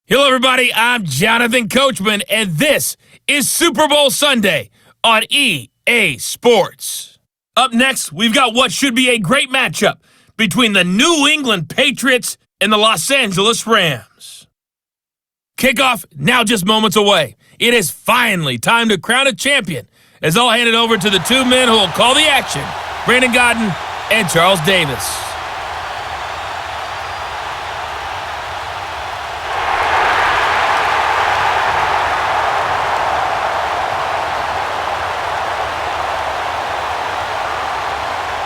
Hello, everybody. I'm Jonathan Coachman, and this is Super Bowl Sunday on EA Sports. Up next, we've got what should be a great matchup between the New England Patriots and the Los Angeles Rams. Kickoff now just moments away. It is finally time to crown a champion, as I'll hand it over to the two men who will call the action, Brandon Godden and Charles Davis.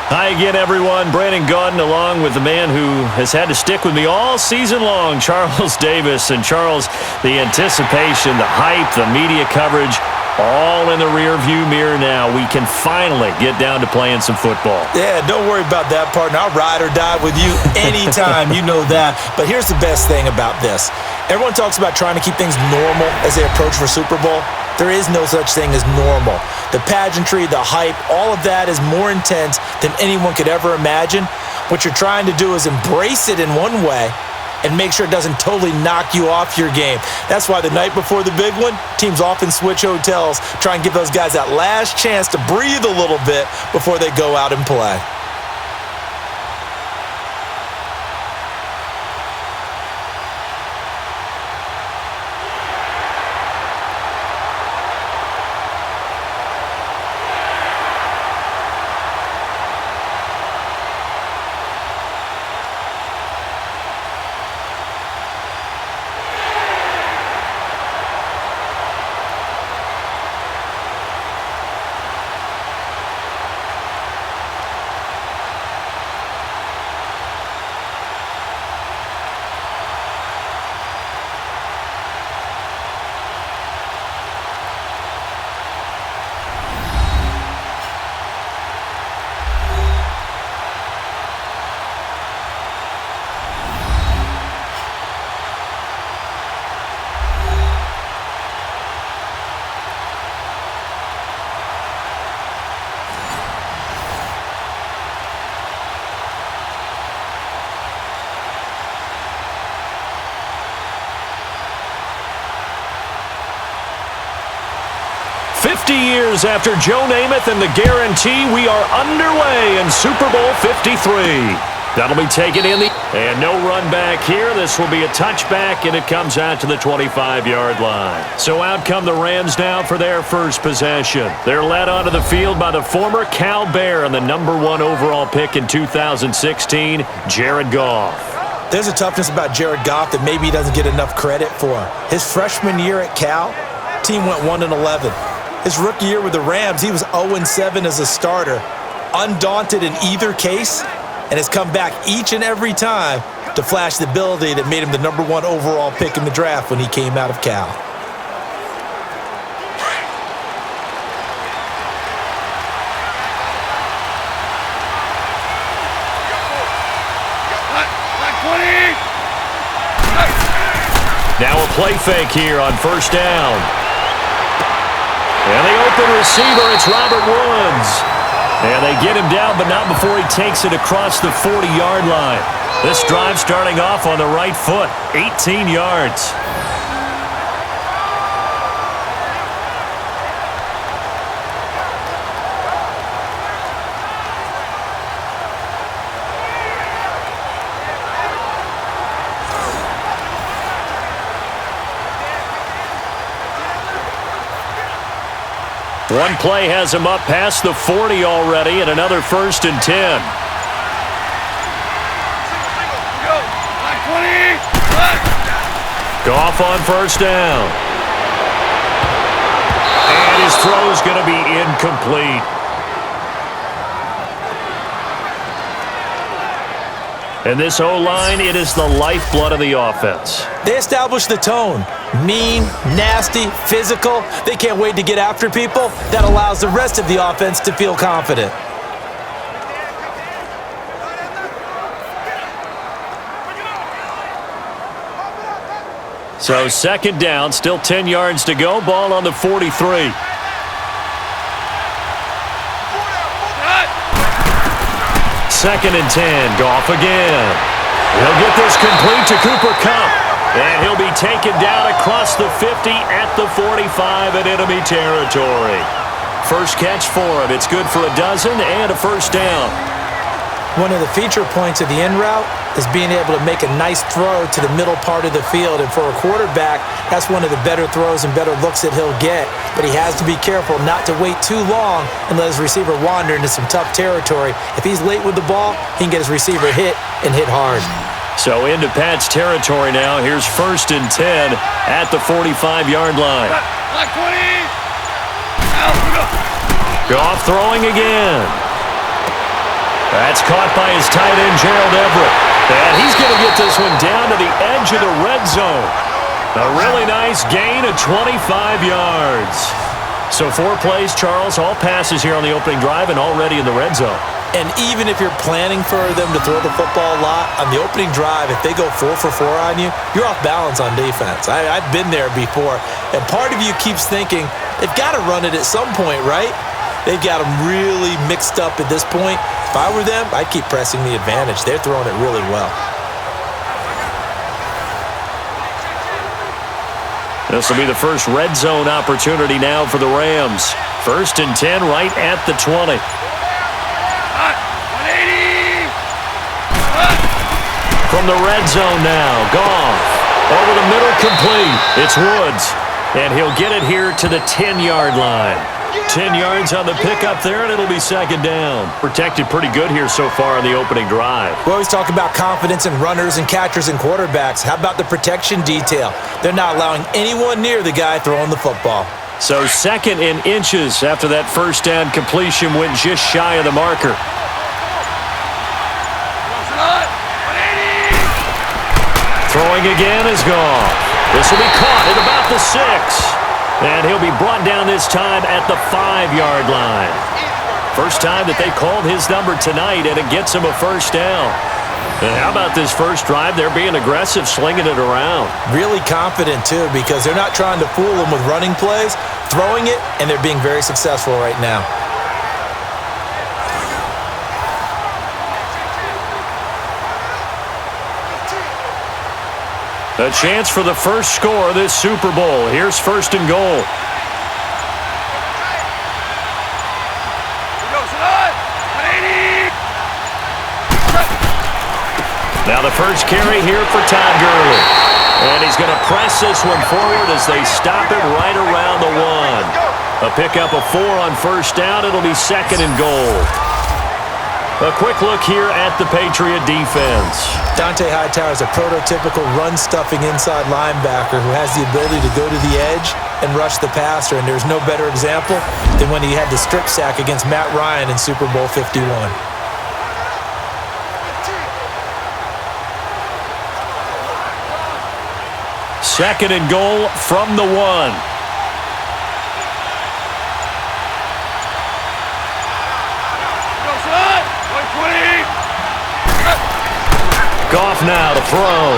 Hi again, everyone. Brandon Godden along with the man who has had to stick with me all season long, Charles Davis. And Charles, the anticipation, the hype, the media coverage, all in the rearview mirror now. We can finally get down to playing some football. Yeah, don't worry about that, partner. I'll ride or die with you anytime. You know that. But here's the best thing about this. Everyone talks about trying to keep things normal as they approach for Super Bowl. There is no such thing as normal. The pageantry, the hype, all of that is more intense than anyone could ever imagine. What you're trying to do is embrace it in one way and make sure it doesn't totally knock you off your game. That's why the night before the big one, teams often switch hotels, try and give those guys that last chance to breathe a little bit before they go out and play. Years after Joe Namath and the guarantee, we are underway in Super Bowl 53. That'll be taken in the... And no run back here. This will be a touchback, and it comes out to the 25-yard line. So out come the Rams now for their first possession. They're led onto the field by the former Cal Bear and the #1 overall pick in 2016, Jared Goff. There's a toughness about Jared Goff that maybe he doesn't get enough credit for. His freshman year at Cal, team went 1-11. His rookie year with the Rams, he was 0-7 as a starter, undaunted in either case, and has come back each and every time to flash the ability that made him the #1 overall pick in the draft when he came out of Cal. Now a play fake here on first down. And the open receiver, it's Robert Woods. And they get him down, but not before he takes it across the 40-yard line. This drive starting off on the right foot, 18 yards. One play has him up past the 40 already, and another 1st and 10. Goff on first down. And his throw's going to be incomplete. And this O-line, it is the lifeblood of the offense. They establish the tone. Mean, nasty, physical. They can't wait to get after people. That allows the rest of the offense to feel confident. So second down, still 10 yards to go. Ball on the 43. Second and 10. Goff again. He'll get this complete to Cooper Kupp. And he'll be be taken down across the 50 at the 45 in enemy territory. First catch for him. It's good for a dozen and a first down. One of the feature points of the in route is being able to make a nice throw to the middle part of the field. And for a quarterback, that's one of the better throws and better looks that he'll get. But he has to be careful not to wait too long and let his receiver wander into some tough territory. If he's late with the ball, he can get his receiver hit and hit hard. So into Pat's territory now. Here's 1st and 10 at the 45-yard line. Goff throwing again. That's caught by his tight end, Gerald Everett. And he's going to get this one down to the edge of the red zone. A really nice gain of 25 yards. So 4 plays, Charles, all passes here on the opening drive and already in the red zone. And even if you're planning for them to throw the football a lot, on the opening drive, if they go 4 for 4 on you, you're off balance on defense. I've been there before. And part of you keeps thinking, they've got to run it at some point, right? They've got them really mixed up at this point. If I were them, I'd keep pressing the advantage. They're throwing it really well. This will be the first red zone opportunity now for the Rams. 1st and 10 right at the 20. From the red zone now, Goff. Over the middle, complete. It's Woods. And he'll get it here to the 10-yard line. 10 yards on the pickup there, and it'll be 2nd down. Protected pretty good here so far on the opening drive. We always talk about confidence in runners and catchers and quarterbacks. How about the protection detail? They're not allowing anyone near the guy throwing the football. So 2nd in inches after that first down completion went just shy of the marker. Throwing again is gone. This will be caught at about the 6. And he'll be brought down this time at the 5-yard line. First time that they called his number tonight, and it gets him a first down. And how about this first drive? They're being aggressive, slinging it around. Really confident, too, because they're not trying to fool them with running plays, throwing it, and they're being very successful right now. A chance for the first score of this Super Bowl. Here's 1st and goal. Now the first carry here for Todd Gurley. And he's going to press this one forward as they stop it right around the 1. A pickup of 4 on first down. It'll be 2nd and goal. A quick look here at the Patriot defense. Dante Hightower is a prototypical run-stuffing inside linebacker who has the ability to go to the edge and rush the passer, and there's no better example than when he had the strip sack against Matt Ryan in Super Bowl 51. Second and goal from the 1. Goff now to throw.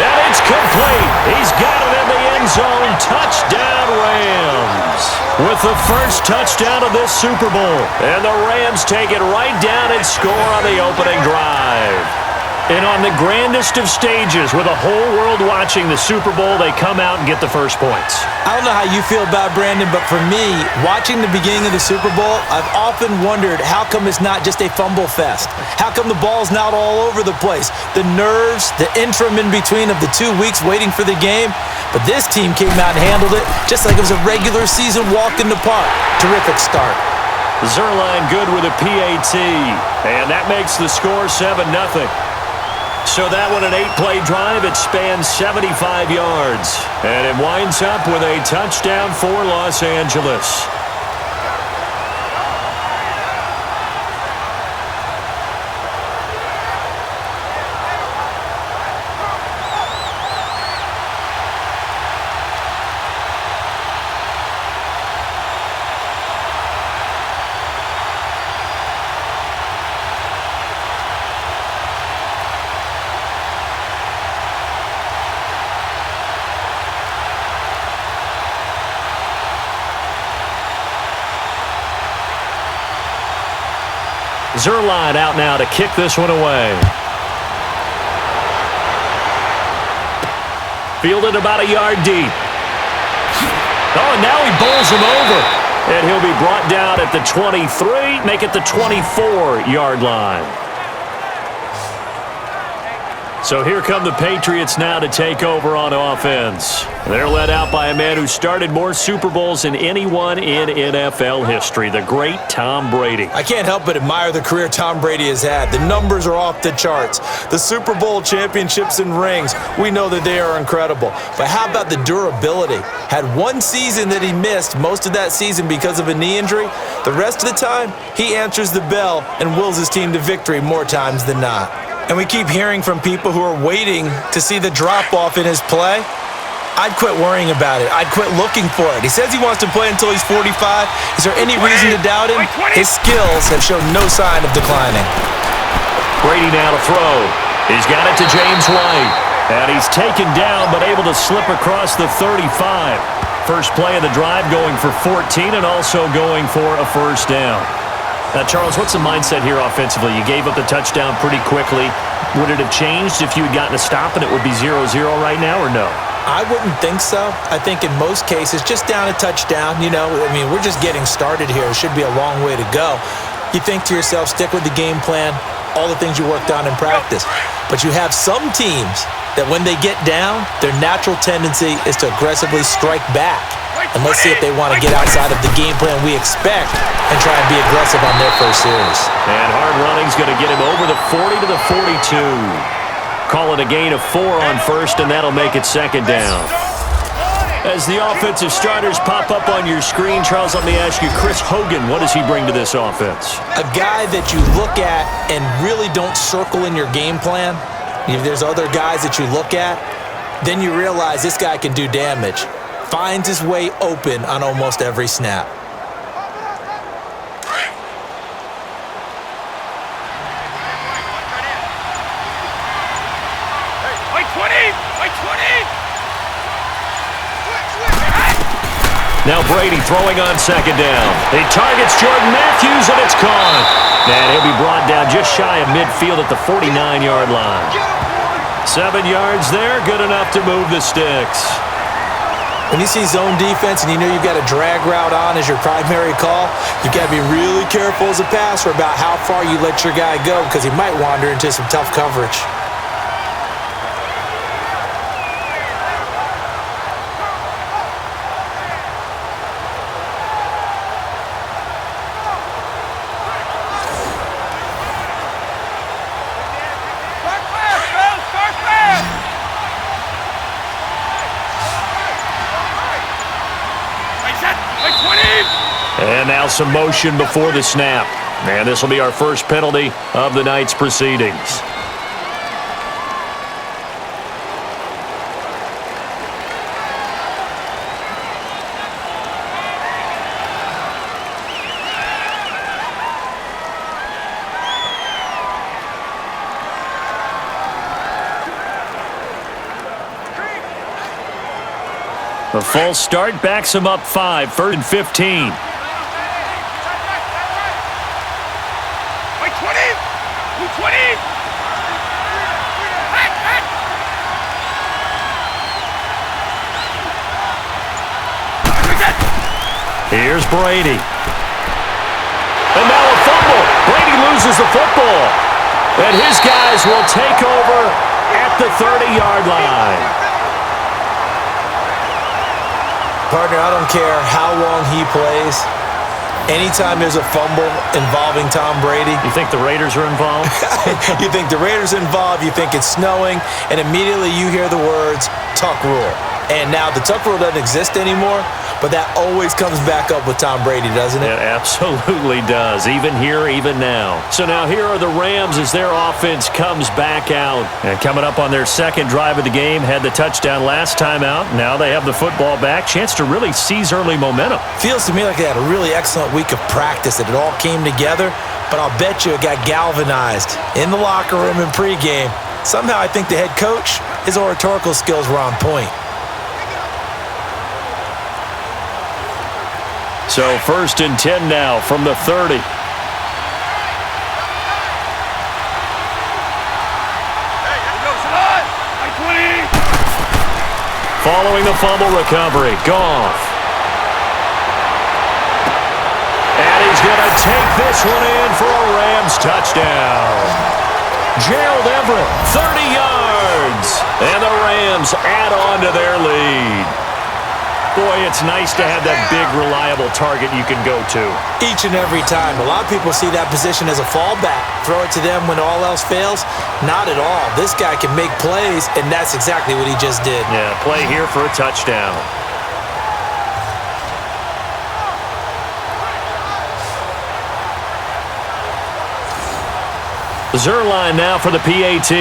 And it's complete. He's got it in the end zone. Touchdown, Rams. With the first touchdown of this Super Bowl. And the Rams take it right down and score on the opening drive. And on the grandest of stages, with the whole world watching the Super Bowl, they come out and get the first points. I don't know how you feel about it, Brandon, but for me, watching the beginning of the Super Bowl, I've often wondered how come it's not just a fumble fest? How come the ball's not all over the place? The nerves, the interim in between of the 2 weeks waiting for the game. But this team came out and handled it just like it was a regular season walk in the park. Terrific start. Zerline good with a PAT. And that makes the score 7-0. So that one, an 8-play drive. It spans 75 yards. And it winds up with a touchdown for Los Angeles. Zerline out now to kick this one away. Fielded about a yard deep. Oh, and now he bowls him over. And he'll be brought down at the 23, make it the 24-yard line. So here come the Patriots now to take over on offense. They're led out by a man who started more Super Bowls than anyone in NFL history, the great Tom Brady. I can't help but admire the career Tom Brady has had. The numbers are off the charts. The Super Bowl championships and rings, we know that they are incredible. But how about the durability? Had one season that he missed, most of that season because of a knee injury. The rest of the time, he answers the bell and wills his team to victory more times than not. And we keep hearing from people who are waiting to see the drop-off in his play. I'd quit worrying about it. I'd quit looking for it. He says he wants to play until he's 45. Is there any reason to doubt him? His skills have shown no sign of declining. Brady now to throw. He's got it to James White. And he's taken down but able to slip across the 35. First play of the drive going for 14 and also going for a first down. Now, Charles, what's the mindset here offensively? You gave up the touchdown pretty quickly. Would it have changed if you had gotten a stop and it would be 0-0 right now, or no? I wouldn't think so. I think in most cases, just down a touchdown, we're just getting started here. It should be a long way to go. You think to yourself, stick with the game plan, all the things you worked on in practice. But you have some teams that when they get down, their natural tendency is to aggressively strike back. And let's see if they want to get outside of the game plan we expect and try and be aggressive on their first series. And hard running's going to get him over the 40 to the 42. Call it a gain of 4 on first, and that'll make it second down. As the offensive starters pop up on your screen, Charles, let me ask you, Chris Hogan, what does he bring to this offense? A guy that you look at and really don't circle in your game plan. If there's other guys that you look at, then you realize this guy can do damage. Finds his way open on almost every snap. Now Brady throwing on second down. He targets Jordan Matthews, and it's caught. And he'll be brought down just shy of midfield at the 49-yard line. 7 yards there, good enough to move the sticks. When you see zone defense and you know you've got a drag route on as your primary call, you've got to be really careful as a passer about how far you let your guy go because he might wander into some tough coverage. And now some motion before the snap. And this will be our first penalty of the night's proceedings. The false start backs him up 5, 3rd and 15. Here's Brady. And now a fumble. Brady loses the football. And his guys will take over at the 30-yard line. Partner, I don't care how long he plays. Anytime there's a fumble involving Tom Brady. You think the Raiders are involved? You think the Raiders are involved, you think it's snowing, and immediately you hear the words, tuck rule. And now the tuck rule doesn't exist anymore, but that always comes back up with Tom Brady, doesn't it? It absolutely does, even here, even now. So now here are the Rams as their offense comes back out. And coming up on their second drive of the game, had the touchdown last time out. Now they have the football back. Chance to really seize early momentum. Feels to me like they had a really excellent week of practice, that it all came together, but I'll bet you it got galvanized in the locker room in pregame. Somehow I think the head coach, his oratorical skills were on point. So 1st and 10 now from the 30. Following the fumble recovery, Goff. And he's going to take this one in for a Rams touchdown. Gerald Everett, 30 yards. And the Rams add on to their lead. Boy, it's nice to have that big, reliable target you can go to. Each and every time. A lot of people see that position as a fallback. Throw it to them when all else fails. Not at all. This guy can make plays, and that's exactly what he just did. Yeah, play here for a touchdown. Zerline now for the PAT.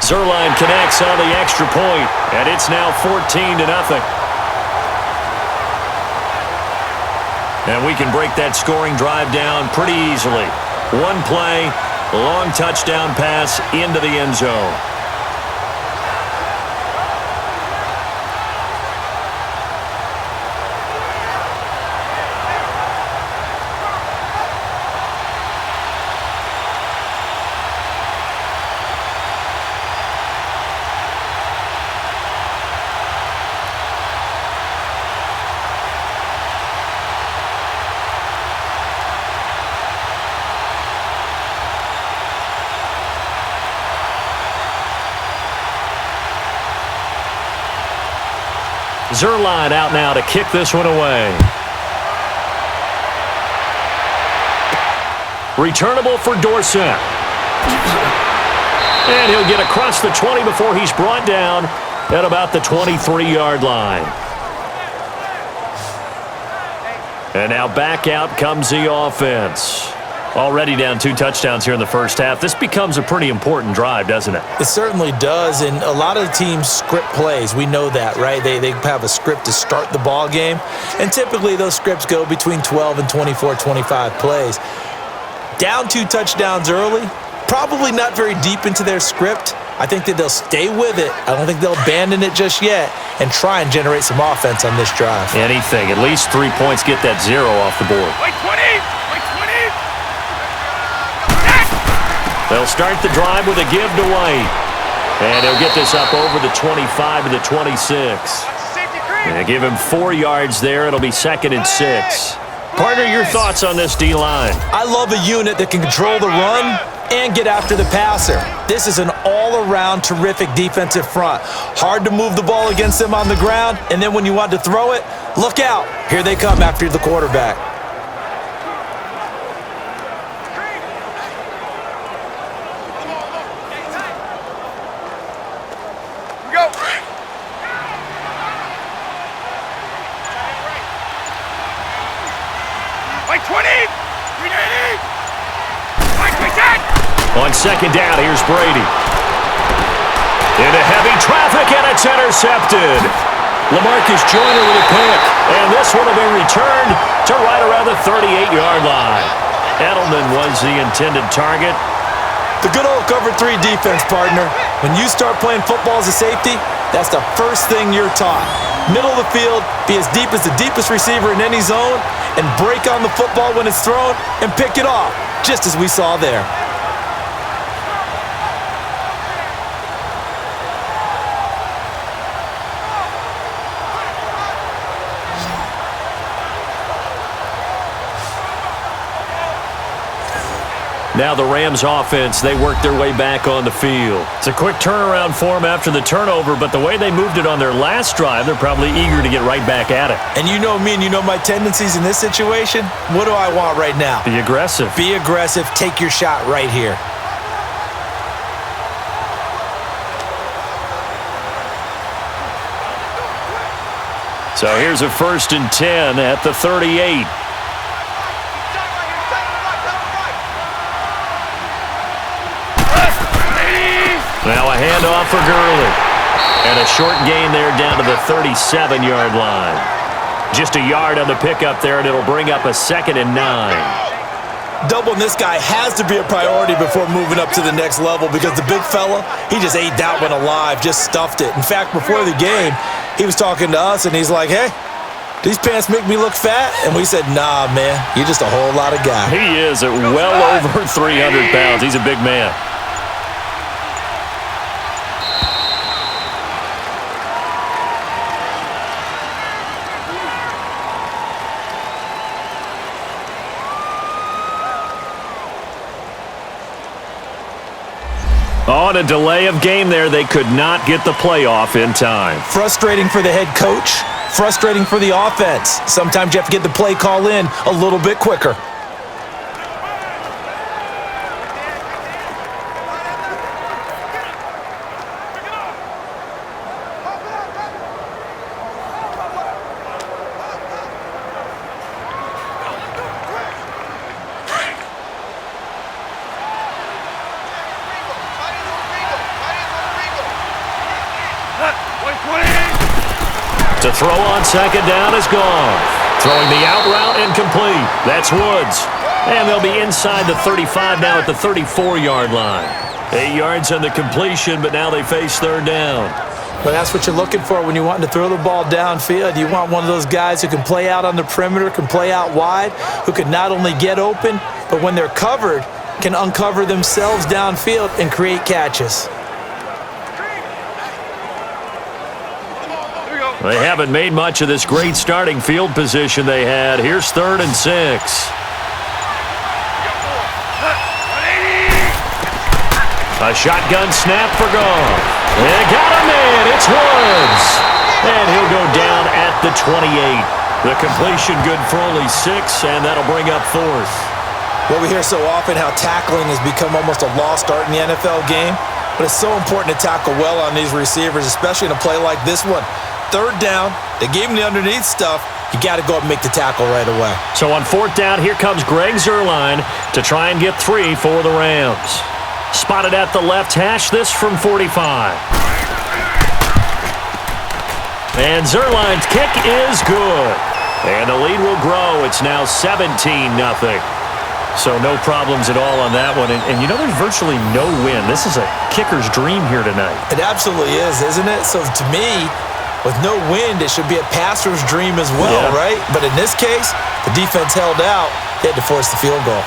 Zerline connects on the extra point, and it's now 14-0. And we can break that scoring drive down pretty easily. One play, long touchdown pass into the end zone. Zerline out now to kick this one away. Returnable for Dorsett. And he'll get across the 20 before he's brought down at about the 23-yard line. And now back out comes the offense. Already down 2 touchdowns here in the first half. This becomes a pretty important drive, doesn't it? It certainly does, and a lot of the teams script plays. We know that, right? They have a script to start the ball game, and typically those scripts go between 12 and 24, 25 plays. Down 2 touchdowns early, probably not very deep into their script. I think that they'll stay with it. I don't think they'll abandon it just yet and try and generate some offense on this drive. Anything. At least 3 points, get that 0 off the board. Wait, 20! They'll start the drive with a give to White. And he'll get this up over the 25 to the 26. And give him 4 yards there. It'll be 2nd and 6. Partner, your thoughts on this D-line? I love a unit that can control the run and get after the passer. This is an all-around terrific defensive front. Hard to move the ball against them on the ground, and then when you want to throw it, look out. Here they come after the quarterback. On 2nd down, here's Brady. Into heavy traffic, and it's intercepted. LaMarcus Joyner with a pick, and this one will be returned to right around the 38-yard line. Edelman was the intended target. The good old cover 3 defense, partner. When you start playing football as a safety, that's the first thing you're taught. Middle of the field, be as deep as the deepest receiver in any zone, and break on the football when it's thrown and pick it off, just as we saw there. Now the Rams offense, they work their way back on the field. It's a quick turnaround for them after the turnover, but the way they moved it on their last drive, they're probably eager to get right back at it. And you know me and you know my tendencies in this situation. What do I want right now? Be aggressive. Be aggressive. Take your shot right here. So here's a 1st and 10 at the 38. Now a handoff for Gurley. And a short gain there down to the 37-yard line. Just a yard on the pickup there, and it'll bring up a 2nd and 9. Doubling this guy has to be a priority before moving up to the next level because the big fella, he just ate that one alive, just stuffed it. In fact, before the game, he was talking to us, and he's like, hey, these pants make me look fat? And we said, nah, man, you're just a whole lot of guy. He is at well over 300 pounds. He's a big man. Oh, and a delay of game there. They could not get the playoff in time. Frustrating for the head coach. Frustrating for the offense. Sometimes you have to get the play call in a little bit quicker. To throw on second down is gone. Throwing the out route incomplete. That's Woods. And they'll be inside the 35 now at the 34-yard line. 8 yards on the completion, but now they face third down. But that's what you're looking for when you're wanting to throw the ball downfield. You want one of those guys who can play out on the perimeter, can play out wide, who can not only get open, but when they're covered, can uncover themselves downfield and create catches. They haven't made much of this great starting field position they had. Here's 3rd and 6. A shotgun snap for Goff. They got him in. It's Woods. And he'll go down at the 28. The completion good for only 6, and that'll bring up 4th. Well, we hear so often how tackling has become almost a lost art in the NFL game, but it's so important to tackle well on these receivers, especially in a play like this one. 3rd down, they gave him the underneath stuff. You got to go up and make the tackle right away. So on 4th down, here comes Greg Zuerlein to try and get 3 for the Rams. Spotted at the left hash, this from 45. And Zuerlein's kick is good. And the lead will grow. It's now 17-0. So no problems at all on that one. And you know, there's virtually no win. This is a kicker's dream here tonight. It absolutely is, isn't it? So to me, with no wind, it should be a passer's dream as well, right? But in this case, the defense held out. They had to force the field goal.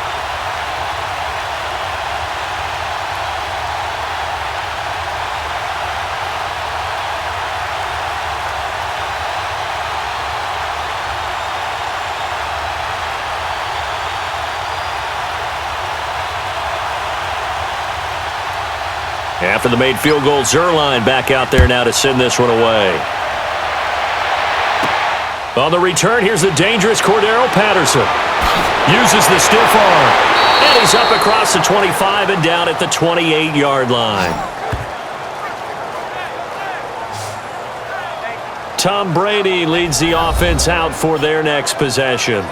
After the made field goal, Zuerlein back out there now to send this one away. On the return, here's the dangerous Cordero Patterson. Uses the stiff arm. And he's up across the 25 and down at the 28-yard line. Tom Brady leads the offense out for their next possession.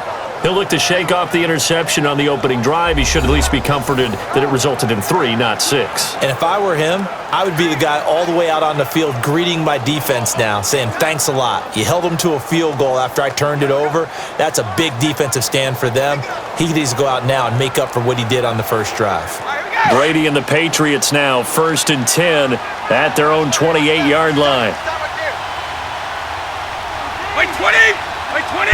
He'll look to shake off the interception on the opening drive. He should at least be comforted that it resulted in 3, not 6. And if I were him, I would be the guy all the way out on the field greeting my defense now, saying thanks a lot. You held them to a field goal after I turned it over. That's a big defensive stand for them. He needs to go out now and make up for what he did on the first drive. Brady and the Patriots now 1st and 10 at their own 28-yard line. Wait, 20! Wait, 20!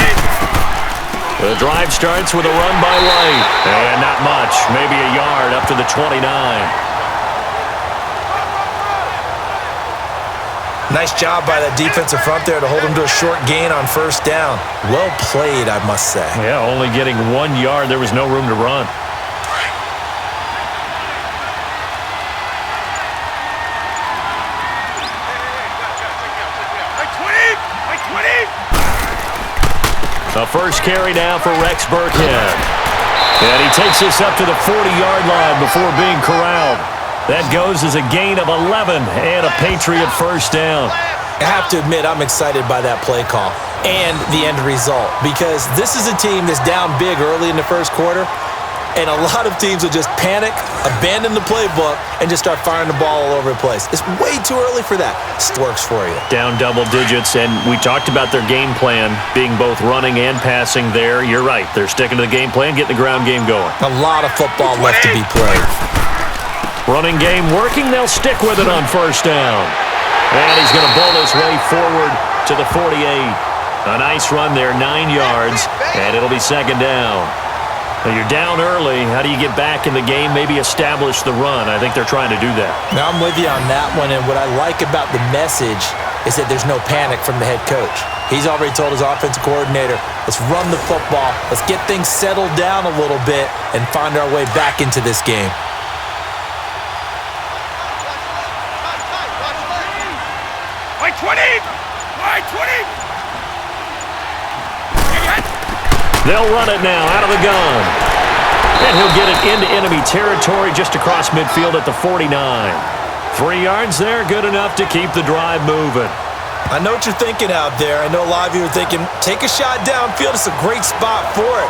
The drive starts with a run by White. And not much, maybe a yard up to the 29. Nice job by that defensive front there to hold him to a short gain on 1st down. Well played, I must say. Yeah, only getting 1 yard. There was no room to run. The first carry now for Rex Burkhead. And he takes this up to the 40-yard line before being corralled. That goes as a gain of 11 and a Patriot 1st down. I have to admit, I'm excited by that play call and the end result, because this is a team that's down big early in the first quarter, and a lot of teams will just panic, abandon the playbook, and just start firing the ball all over the place. It's way too early for that. It works for you. Down double digits, and we talked about their game plan being both running and passing there. You're right. They're sticking to the game plan, getting the ground game going. A lot of football left to be played. Running game working. They'll stick with it on 1st down. And he's going to bowl his way forward to the 48. A nice run there, 9 yards, and it'll be 2nd down. Now you're down early. How do you get back in the game, maybe establish the run? I think they're trying to do that. Now, I'm with you on that one, and what I like about the message is that there's no panic from the head coach. He's already told his offensive coordinator, let's run the football, let's get things settled down a little bit and find our way back into this game. 20! Wide 20! They'll run it now out of the gun. And he'll get it into enemy territory just across midfield at the 49. 3 yards there, good enough to keep the drive moving. I know what you're thinking out there. I know a lot of you are thinking, take a shot downfield. It's a great spot for it.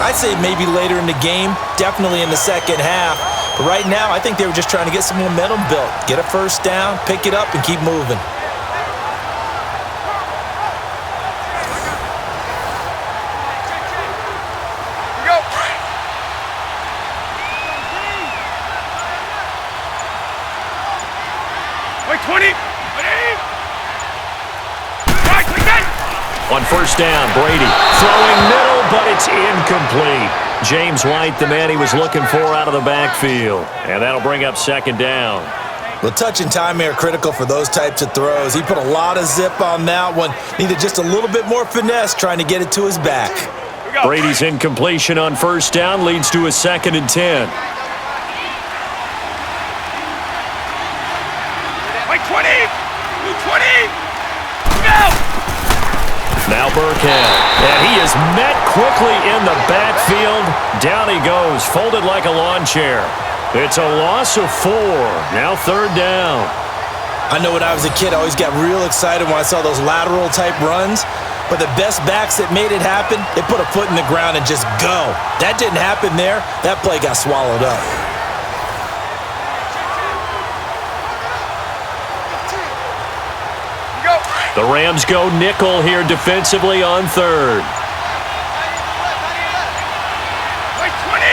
I'd say maybe later in the game, definitely in the second half. But right now, I think they were just trying to get some momentum built. Get a first down, pick it up, and keep moving. Go! Wait, 20! On first down, Brady throwing middle, but it's incomplete. James White, the man he was looking for out of the backfield. And that'll bring up second down. Well, touch and timing are critical for those types of throws. He put a lot of zip on that one. Needed just a little bit more finesse trying to get it to his back. Brady's incompletion on first down leads to a 2nd and 10. Wait, 20! 20! Go! Now Burkhead, and he is met quickly in the backfield. Down he goes, folded like a lawn chair. It's a loss of 4. Now 3rd down. I know when I was a kid, I always got real excited when I saw those lateral type runs. But the best backs that made it happen, they put a foot in the ground and just go. That didn't happen there. That play got swallowed up. The Rams go nickel here defensively on 3rd. Wait, 20!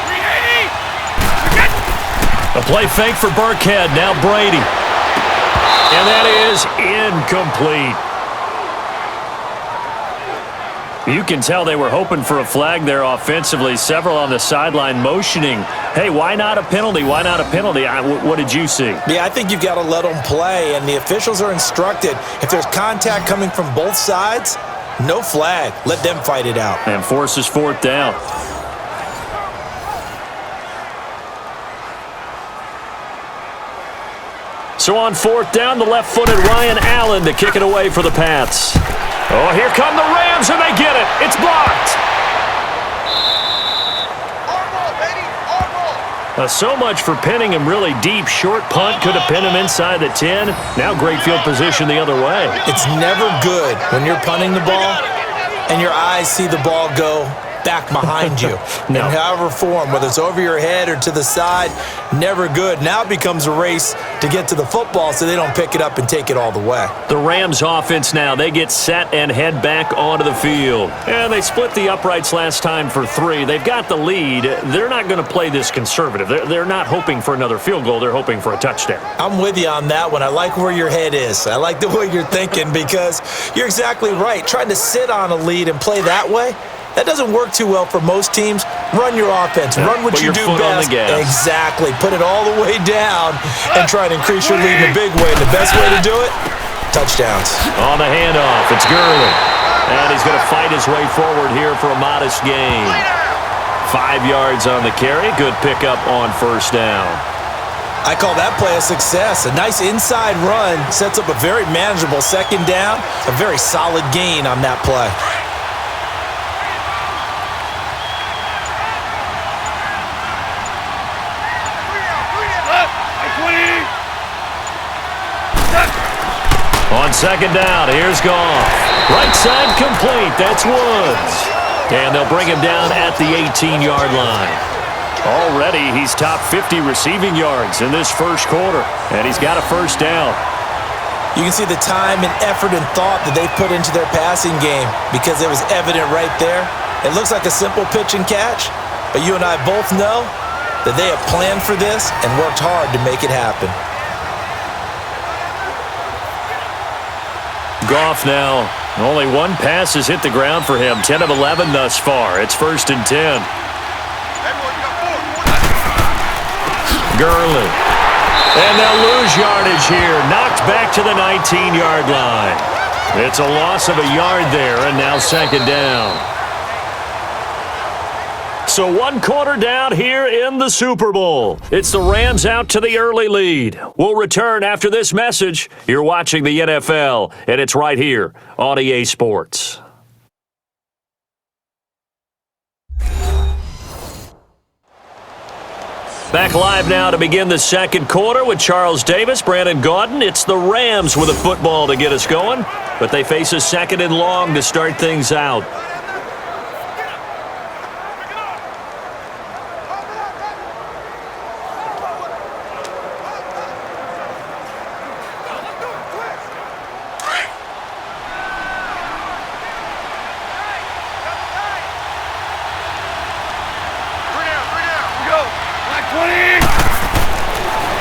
380! A play fake for Burkhead. Now Brady. And that is incomplete. You can tell they were hoping for a flag there offensively. Several on the sideline motioning, hey, why not a penalty? Why not a penalty? What did you see? Yeah, I think you've got to let them play, and the officials are instructed. If there's contact coming from both sides, no flag. Let them fight it out. And forces 4th down. So on 4th down, the left-footed Ryan Allen to kick it away for the Pats. Oh, here come the Rams, and they get it. It's blocked. So much for pinning him really deep. Short punt could have pinned him inside the 10. Now great field position the other way. It's never good when you're punting the ball and your eyes see the ball go back behind you. No. In however form, whether it's over your head or to the side, never good. Now it becomes a race to get to the football so they don't pick it up and take it all the way. The Rams offense now, they get set and head back onto the field. And they split the uprights last time for 3. They've got the lead. They're not going to play this conservative. They're not hoping for another field goal. They're hoping for a touchdown. I'm with you on that one. I like where your head is. I like the way you're thinking because you're exactly right. Trying to sit on a lead and play that way, that doesn't work too well for most teams. Run your offense. Run what you do best. Exactly. Put it all the way down and try to increase your lead in a big way. And the best way to do it, touchdowns. On the handoff, it's Gurley. And he's going to fight his way forward here for a modest gain. 5 yards on the carry. Good pickup on first down. I call that play a success. A nice inside run sets up a very manageable second down. A very solid gain on that play. On second down, here's Goff. Right side complete. That's Woods. And they'll bring him down at the 18-yard line. Already, he's top 50 receiving yards in this first quarter. And he's got a first down. You can see the time and effort and thought that they put into their passing game because it was evident right there. It looks like a simple pitch and catch, but you and I both know that they have planned for this and worked hard to make it happen. Goff now, only one pass has hit the ground for him. 10 of 11 thus far. It's 1st and 10. Gurley. And they'll lose yardage here. Knocked back to the 19-yard line. It's a loss of a yard there, and now second down. So 1 quarter down here in the Super Bowl. It's the Rams out to the early lead. We'll return after this message. You're watching the NFL, and it's right here on EA Sports. Back live now to begin the second quarter with Charles Davis, Brandon Gaudin. It's the Rams with a football to get us going, but they face a 2nd and long to start things out.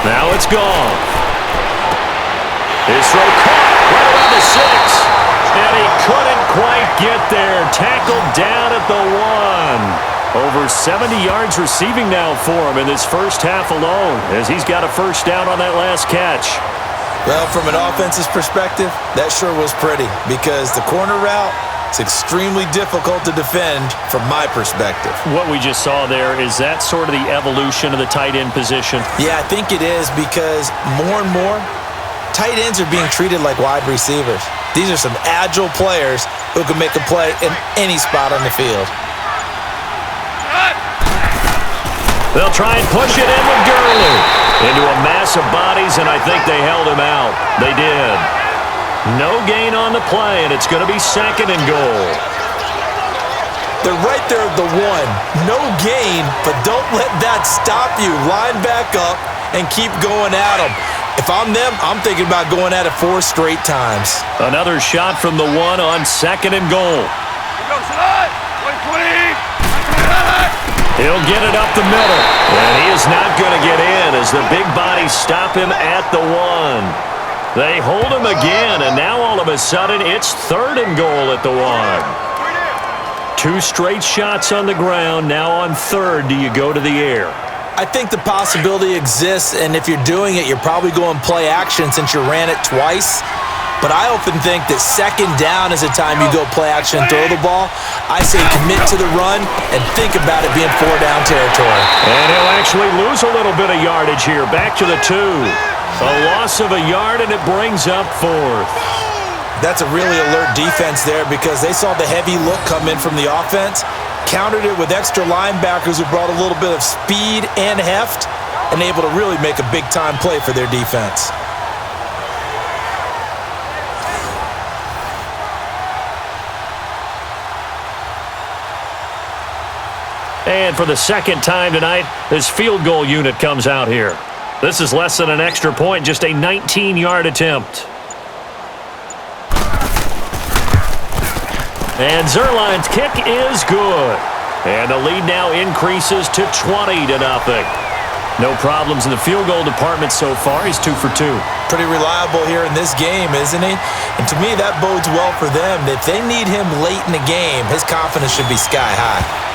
Now it's gone. His throw caught right around the 6. And he couldn't quite get there. Tackled down at the 1. Over 70 yards receiving now for him in this first half alone, as he's got a first down on that last catch. Well, from an offense's perspective, that sure was pretty because the corner route, it's extremely difficult to defend from my perspective. What we just saw there, is that sort of the evolution of the tight end position? Yeah, I think it is because more and more, tight ends are being treated like wide receivers. These are some agile players who can make a play in any spot on the field. They'll try and push it in with Gurley into a mass of bodies, and I think they held him out. They did. No gain on the play, and it's going to be 2nd and goal. They're right there at the 1. No gain, but don't let that stop you. Line back up and keep going at them. If I'm them, I'm thinking about going at it 4 straight times. Another shot from the 1 on 2nd and goal. He'll get it up the middle, and he is not going to get in as the big bodies stop him at the 1. They hold him again, and now all of a sudden it's 3rd and goal at the 1. 2 straight shots on the ground. Now on 3rd, do you go to the air? I think the possibility exists, and if you're doing it, you're probably going play action since you ran it twice. But I often think that 2nd down is a time you go play action and throw the ball. I say commit to the run and think about it being 4-down territory. And he'll actually lose a little bit of yardage here. Back to the 2. A loss of a yard, and it brings up 4th. That's a really alert defense there because they saw the heavy look come in from the offense, countered it with extra linebackers who brought a little bit of speed and heft, and able to really make a big-time play for their defense. And for the 2nd time tonight, this field goal unit comes out here. This is less than an extra point, just a 19-yard attempt. And Zuerlein's kick is good. And the lead now increases to 20-0. No problems in the field goal department so far. He's 2 for 2. Pretty reliable here in this game, isn't he? And to me, that bodes well for them. If they need him late in the game, his confidence should be sky high.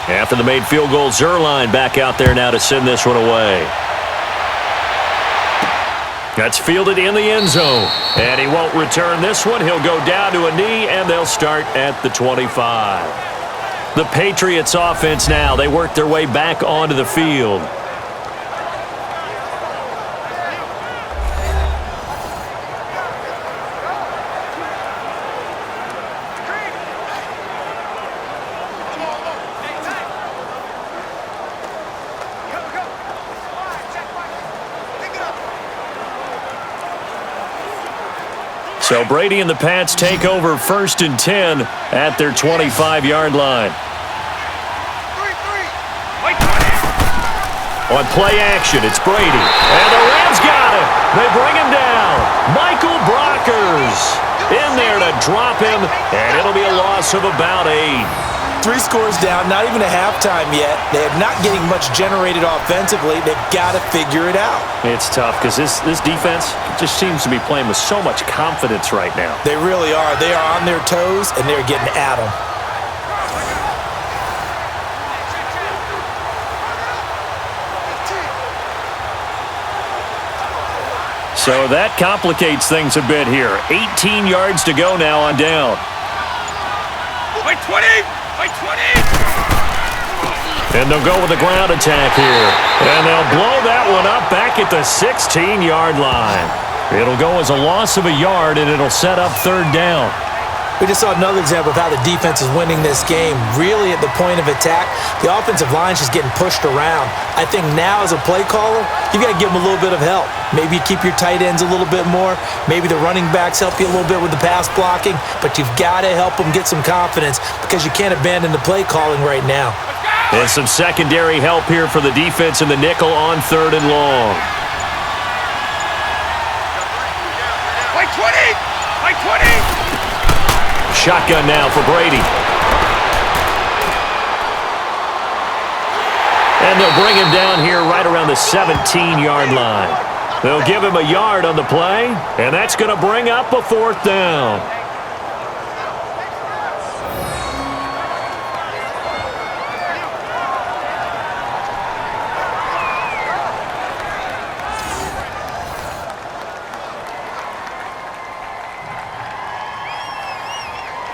After the made field goal, Zuerlein back out there now to send this one away. That's fielded in the end zone. And he won't return this one. He'll go down to a knee, and they'll start at the 25. The Patriots offense now. They work their way back onto the field. So Brady and the Pats take over 1st and 10 at their 25-yard line. On play action, it's Brady. And the Rams got him. They bring him down. Michael Brockers in there to drop him, and it'll be a loss of about 8. 3 scores down, not even a halftime yet. They're not getting much generated offensively. They've got to figure it out. It's tough because this defense just seems to be playing with so much confidence right now. They really are. They are on their toes, and they're getting at them. So that complicates things a bit here. 18 yards to go now on down. By 20! By 20! And they'll go with the ground attack here. And they'll blow that one up back at the 16-yard line. It'll go as a loss of a yard, and it'll set up 3rd down. We just saw another example of how the defense is winning this game. Really at the point of attack, the offensive line's just getting pushed around. I think now as a play caller, you've got to give them a little bit of help. Maybe you keep your tight ends a little bit more. Maybe the running backs help you a little bit with the pass blocking. But you've got to help them get some confidence because you can't abandon the play calling right now. And some secondary help here for the defense in the nickel on 3rd and long. By 20! By 20! Shotgun now for Brady. And they'll bring him down here right around the 17-yard line. They'll give him a yard on the play, and that's going to bring up a 4th down.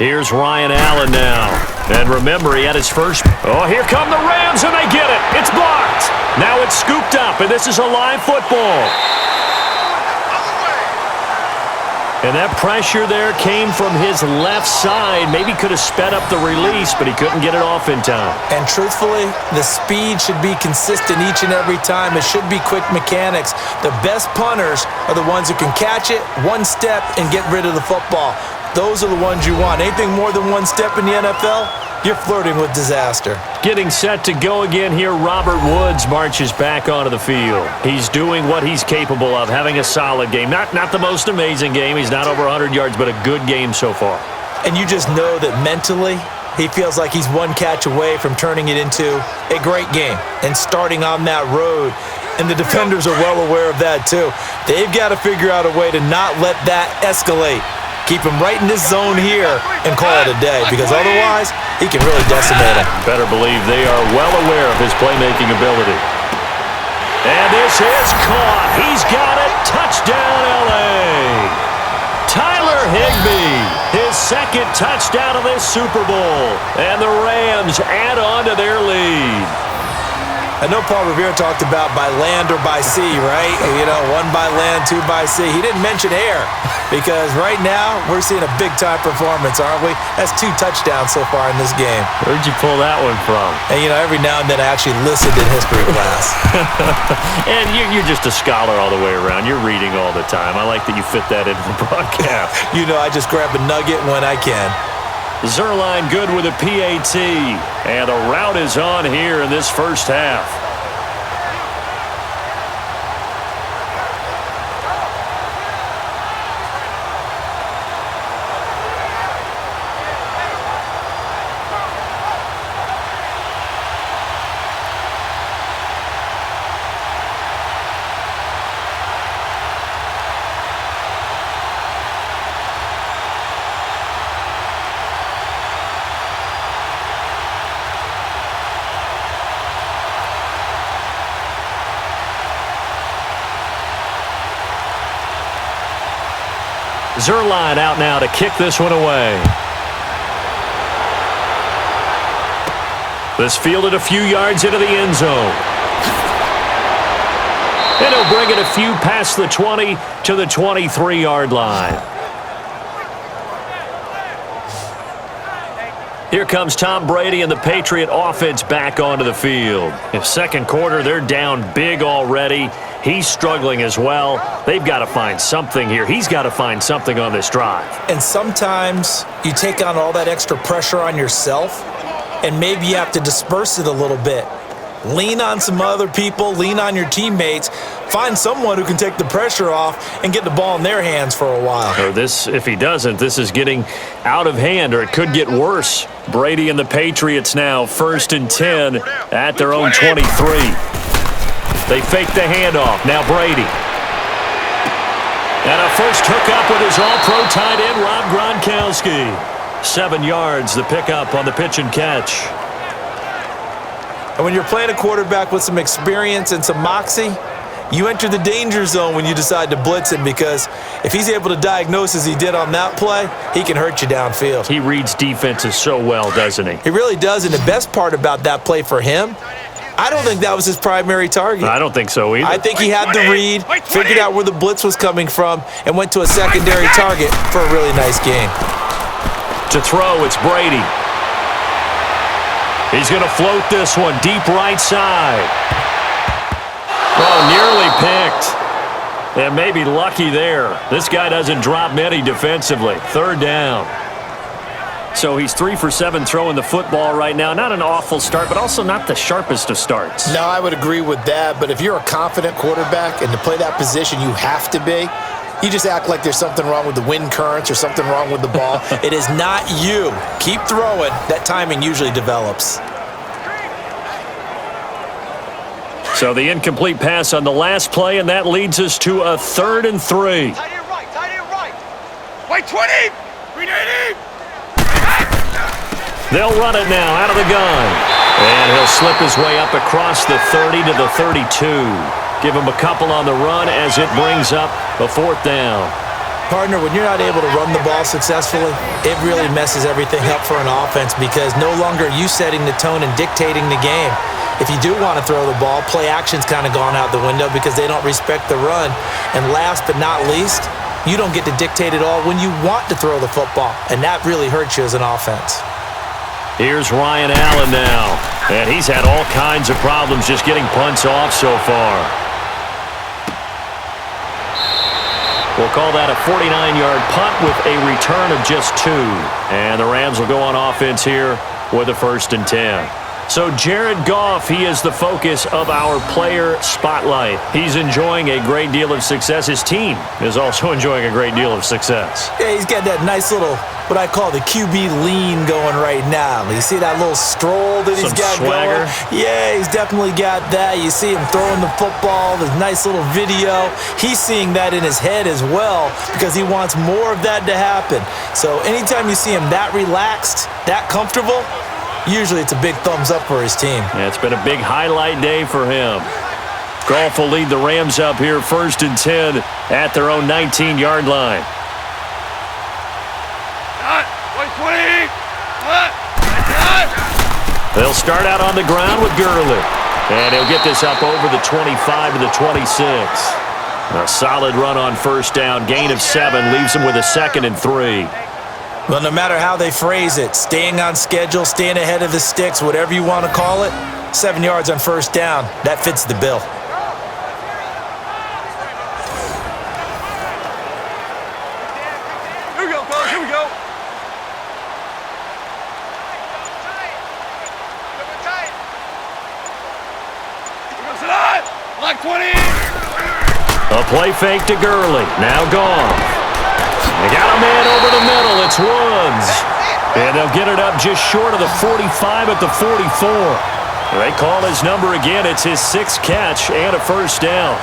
Here's Ryan Allen now. And remember, he had his first. Oh, here come the Rams, and they get it. It's blocked. Now it's scooped up, and this is a live football. And that pressure there came from his left side. Maybe could have sped up the release, but he couldn't get it off in time. And truthfully, the speed should be consistent each and every time. It should be quick mechanics. The best punters are the ones who can catch it, one step, and get rid of the football. Those are the ones you want. Anything more than one step in the NFL, you're flirting with disaster. Getting set to go again here, Robert Woods marches back onto the field. He's doing what he's capable of, having a solid game. Not the most amazing game. He's not over 100 yards, but a good game so far. And you just know that mentally, he feels like he's one catch away from turning it into a great game and starting on that road. And the defenders are well aware of that too. They've got to figure out a way to not let that escalate. Keep him right in this zone here and call it a day, because otherwise he can really decimate him. Better believe they are well aware of his playmaking ability. And this is caught. He's got it. Touchdown, L.A. Tyler Higbee, his 2nd touchdown of this Super Bowl. And the Rams add on to their lead. I know Paul Revere talked about by land or by sea, right? You know, 1 by land, 2 by sea. He didn't mention air because right now we're seeing a big-time performance, aren't we? That's 2 touchdowns so far in this game. Where'd you pull that one from? And, you know, every now and then I actually listened in history class. And you're just a scholar all the way around. You're reading all the time. I like that you fit that into the broadcast. You know, I just grab a nugget when I can. Zerline good with a PAT. And the route is on here in this first half. Zerline out now to kick this one away. This fielded a few yards into the end zone. And he'll bring it a few past the 20 to the 23-yard line. Here comes Tom Brady and the Patriot offense back onto the field. In 2nd quarter, they're down big already. He's struggling as well. They've got to find something here. He's got to find something on this drive. And sometimes you take on all that extra pressure on yourself, and maybe you have to disperse it a little bit. Lean on some other people. Lean on your teammates. Find someone who can take the pressure off and get the ball in their hands for a while. Or this, if he doesn't, this is getting out of hand, or it could get worse. Brady and the Patriots now, 1st and 10 at their own 23. They fake the handoff. Now Brady. And a first hookup with his all-pro tight end, Rob Gronkowski. 7 yards, the pickup on the pitch and catch. And when you're playing a quarterback with some experience and some moxie, you enter the danger zone when you decide to blitz him, because if he's able to diagnose as he did on that play, he can hurt you downfield. He reads defenses so well, doesn't he? He really does, and the best part about that play for him, I don't think that was his primary target. I don't think so either. I think he had the read, figured out where the blitz was coming from, and went to a secondary target for a really nice gain. To throw, it's Brady. He's going to float this one deep right side. Oh, nearly picked. And maybe lucky there. This guy doesn't drop many defensively. 3rd down. So he's 3 for 7 throwing the football right now. Not an awful start, but also not the sharpest of starts. No, I would agree with that. But if you're a confident quarterback and to play that position, you have to be. You just act like there's something wrong with the wind currents or something wrong with the ball. It is not you. Keep throwing. That timing usually develops. So the incomplete pass on the last play, and that leads us to a 3rd and 3. Tight end right, tight end right. White 20, 380. They'll run it now out of the gun. And he'll slip his way up across the 30 to the 32. Give him a couple on the run as it brings up a 4th down. Partner, when you're not able to run the ball successfully, it really messes everything up for an offense, because no longer are you setting the tone and dictating the game. If you do want to throw the ball, play action's kind of gone out the window because they don't respect the run. And last but not least, you don't get to dictate it all when you want to throw the football, and that really hurts you as an offense. Here's Ryan Allen now, and he's had all kinds of problems just getting punts off so far. We'll call that a 49-yard punt with a return of just 2. And the Rams will go on offense here with a 1st and 10. So Jared Goff, he is the focus of our player spotlight. He's enjoying a great deal of success. His team is also enjoying a great deal of success. Yeah, he's got that nice little, what I call the QB lean going right now. You see that little stroll that he's got swagger going? Yeah, he's definitely got that. You see him throwing the football, this nice little video. He's seeing that in his head as well because he wants more of that to happen. So anytime you see him that relaxed, that comfortable, usually it's a big thumbs up for his team. Yeah, it's been a big highlight day for him. Goff will lead the Rams up here 1st and 10 at their own 19-yard line. They'll start out on the ground with Gurley. And he'll get this up over the 25 to the 26. A solid run on 1st down. Gain of 7 leaves him with a 2nd and 3. Well, no matter how they phrase it, staying on schedule, staying ahead of the sticks, whatever you want to call it, 7 yards on 1st down, that fits the bill. Here we go, fellas, here we go. Like 20. A play fake to Gurley. Now gone. They got a man over the middle. It's Woods. And they'll get it up just short of the 45 at the 44. They call his number again. It's his 6th catch and a 1st down.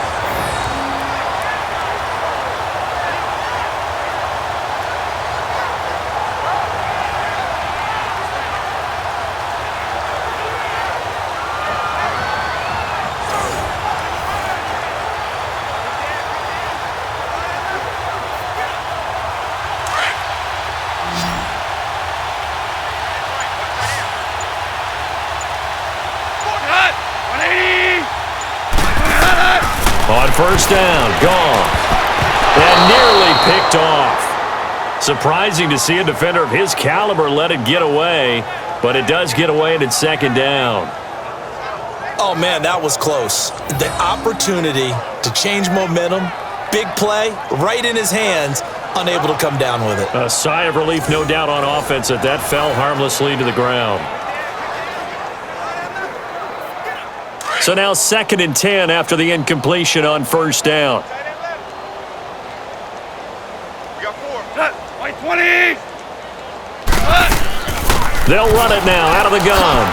On 1st down, gone. And nearly picked off. Surprising to see a defender of his caliber let it get away, but it does get away and it's 2nd down. Oh, man, that was close. The opportunity to change momentum, big play, right in his hands, unable to come down with it. A sigh of relief, no doubt, on offense that fell harmlessly to the ground. So now 2nd and 10 after the incompletion on first down. We got 4. White 20. They'll run it now out of the gun.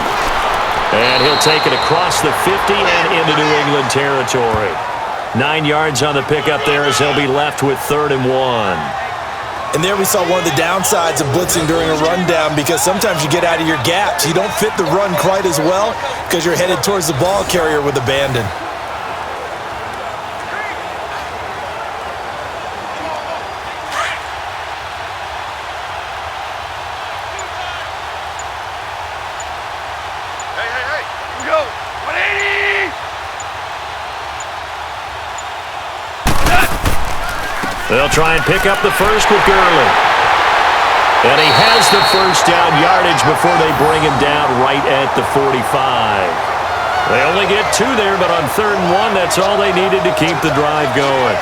And he'll take it across the 50 and into New England territory. 9 yards on the pickup there as they'll be left with 3rd and 1. And there we saw one of the downsides of blitzing during a rundown, because sometimes you get out of your gaps. You don't fit the run quite as well because you're headed towards the ball carrier with abandon. Hey, here we go. 180. They'll try and pick up the first with Gurley. And he has the first down yardage before they bring him down right at the 45. They only get 2 there, but on 3rd and 1, that's all they needed to keep the drive going.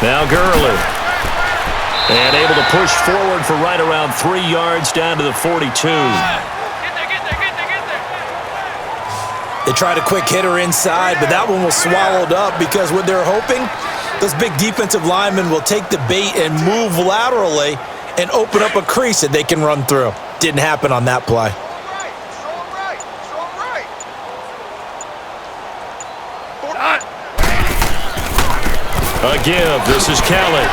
Now Gurley. And able to push forward for right around 3 yards down to the 42. They tried a quick hitter inside, but that one was swallowed up because what they're hoping, those big defensive linemen will take the bait and move laterally and open up a crease that they can run through. Didn't happen on that play. A give. This is Kelly.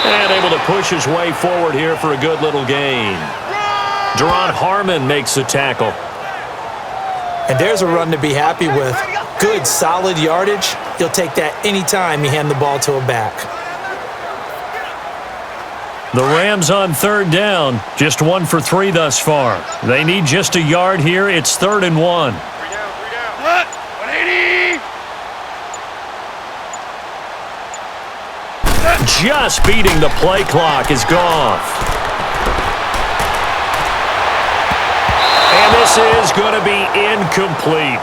And able to push his way forward here for a good little gain. Deron Harmon makes the tackle. And there's a run to be happy with. Good, solid yardage. He'll take that anytime you hand the ball to a back. The Rams on 3rd down. Just 1 for 3 thus far. They need just a yard here. It's 3rd and 1. 3 down. 180. Just beating the play clock is Goff. And this is going to be incomplete.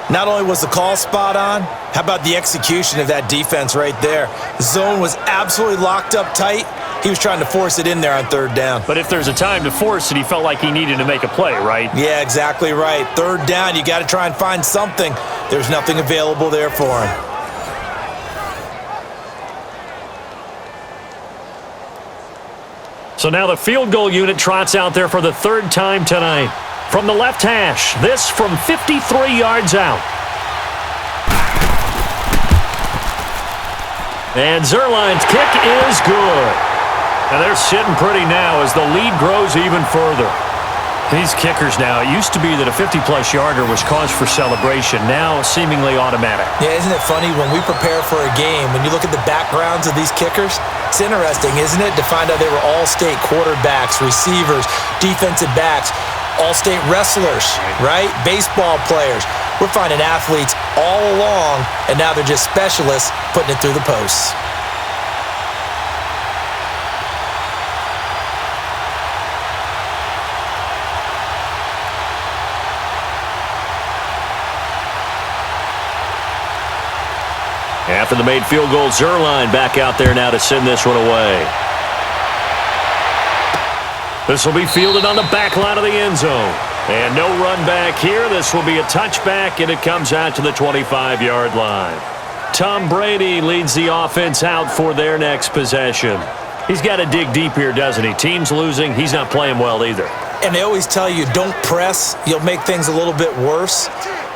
Not only was the call spot on, how about the execution of that defense right there? The zone was absolutely locked up tight. He was trying to force it in there on 3rd down. But if there's a time to force it, he felt like he needed to make a play, right? Yeah, exactly right. 3rd down, you got to try and find something. There's nothing available there for him. So now the field goal unit trots out there for the 3rd time tonight. From the left hash, this from 53 yards out. And Zerline's kick is good. And they're sitting pretty now as the lead grows even further. These kickers now, it used to be that a 50-plus yarder was cause for celebration, now seemingly automatic. Yeah, isn't it funny when we prepare for a game, when you look at the backgrounds of these kickers, it's interesting, isn't it, to find out they were all-state quarterbacks, receivers, defensive backs, all-state wrestlers, right? Baseball players. We're finding athletes all along, and now they're just specialists putting it through the posts. After the made field goal, Zerline back out there now to send this one away. This will be fielded on the back line of the end zone. And no run back here. This will be a touchback, and it comes out to the 25-yard line. Tom Brady leads the offense out for their next possession. He's got to dig deep here, doesn't he? Team's losing. He's not playing well either. And they always tell you, don't press. You'll make things a little bit worse.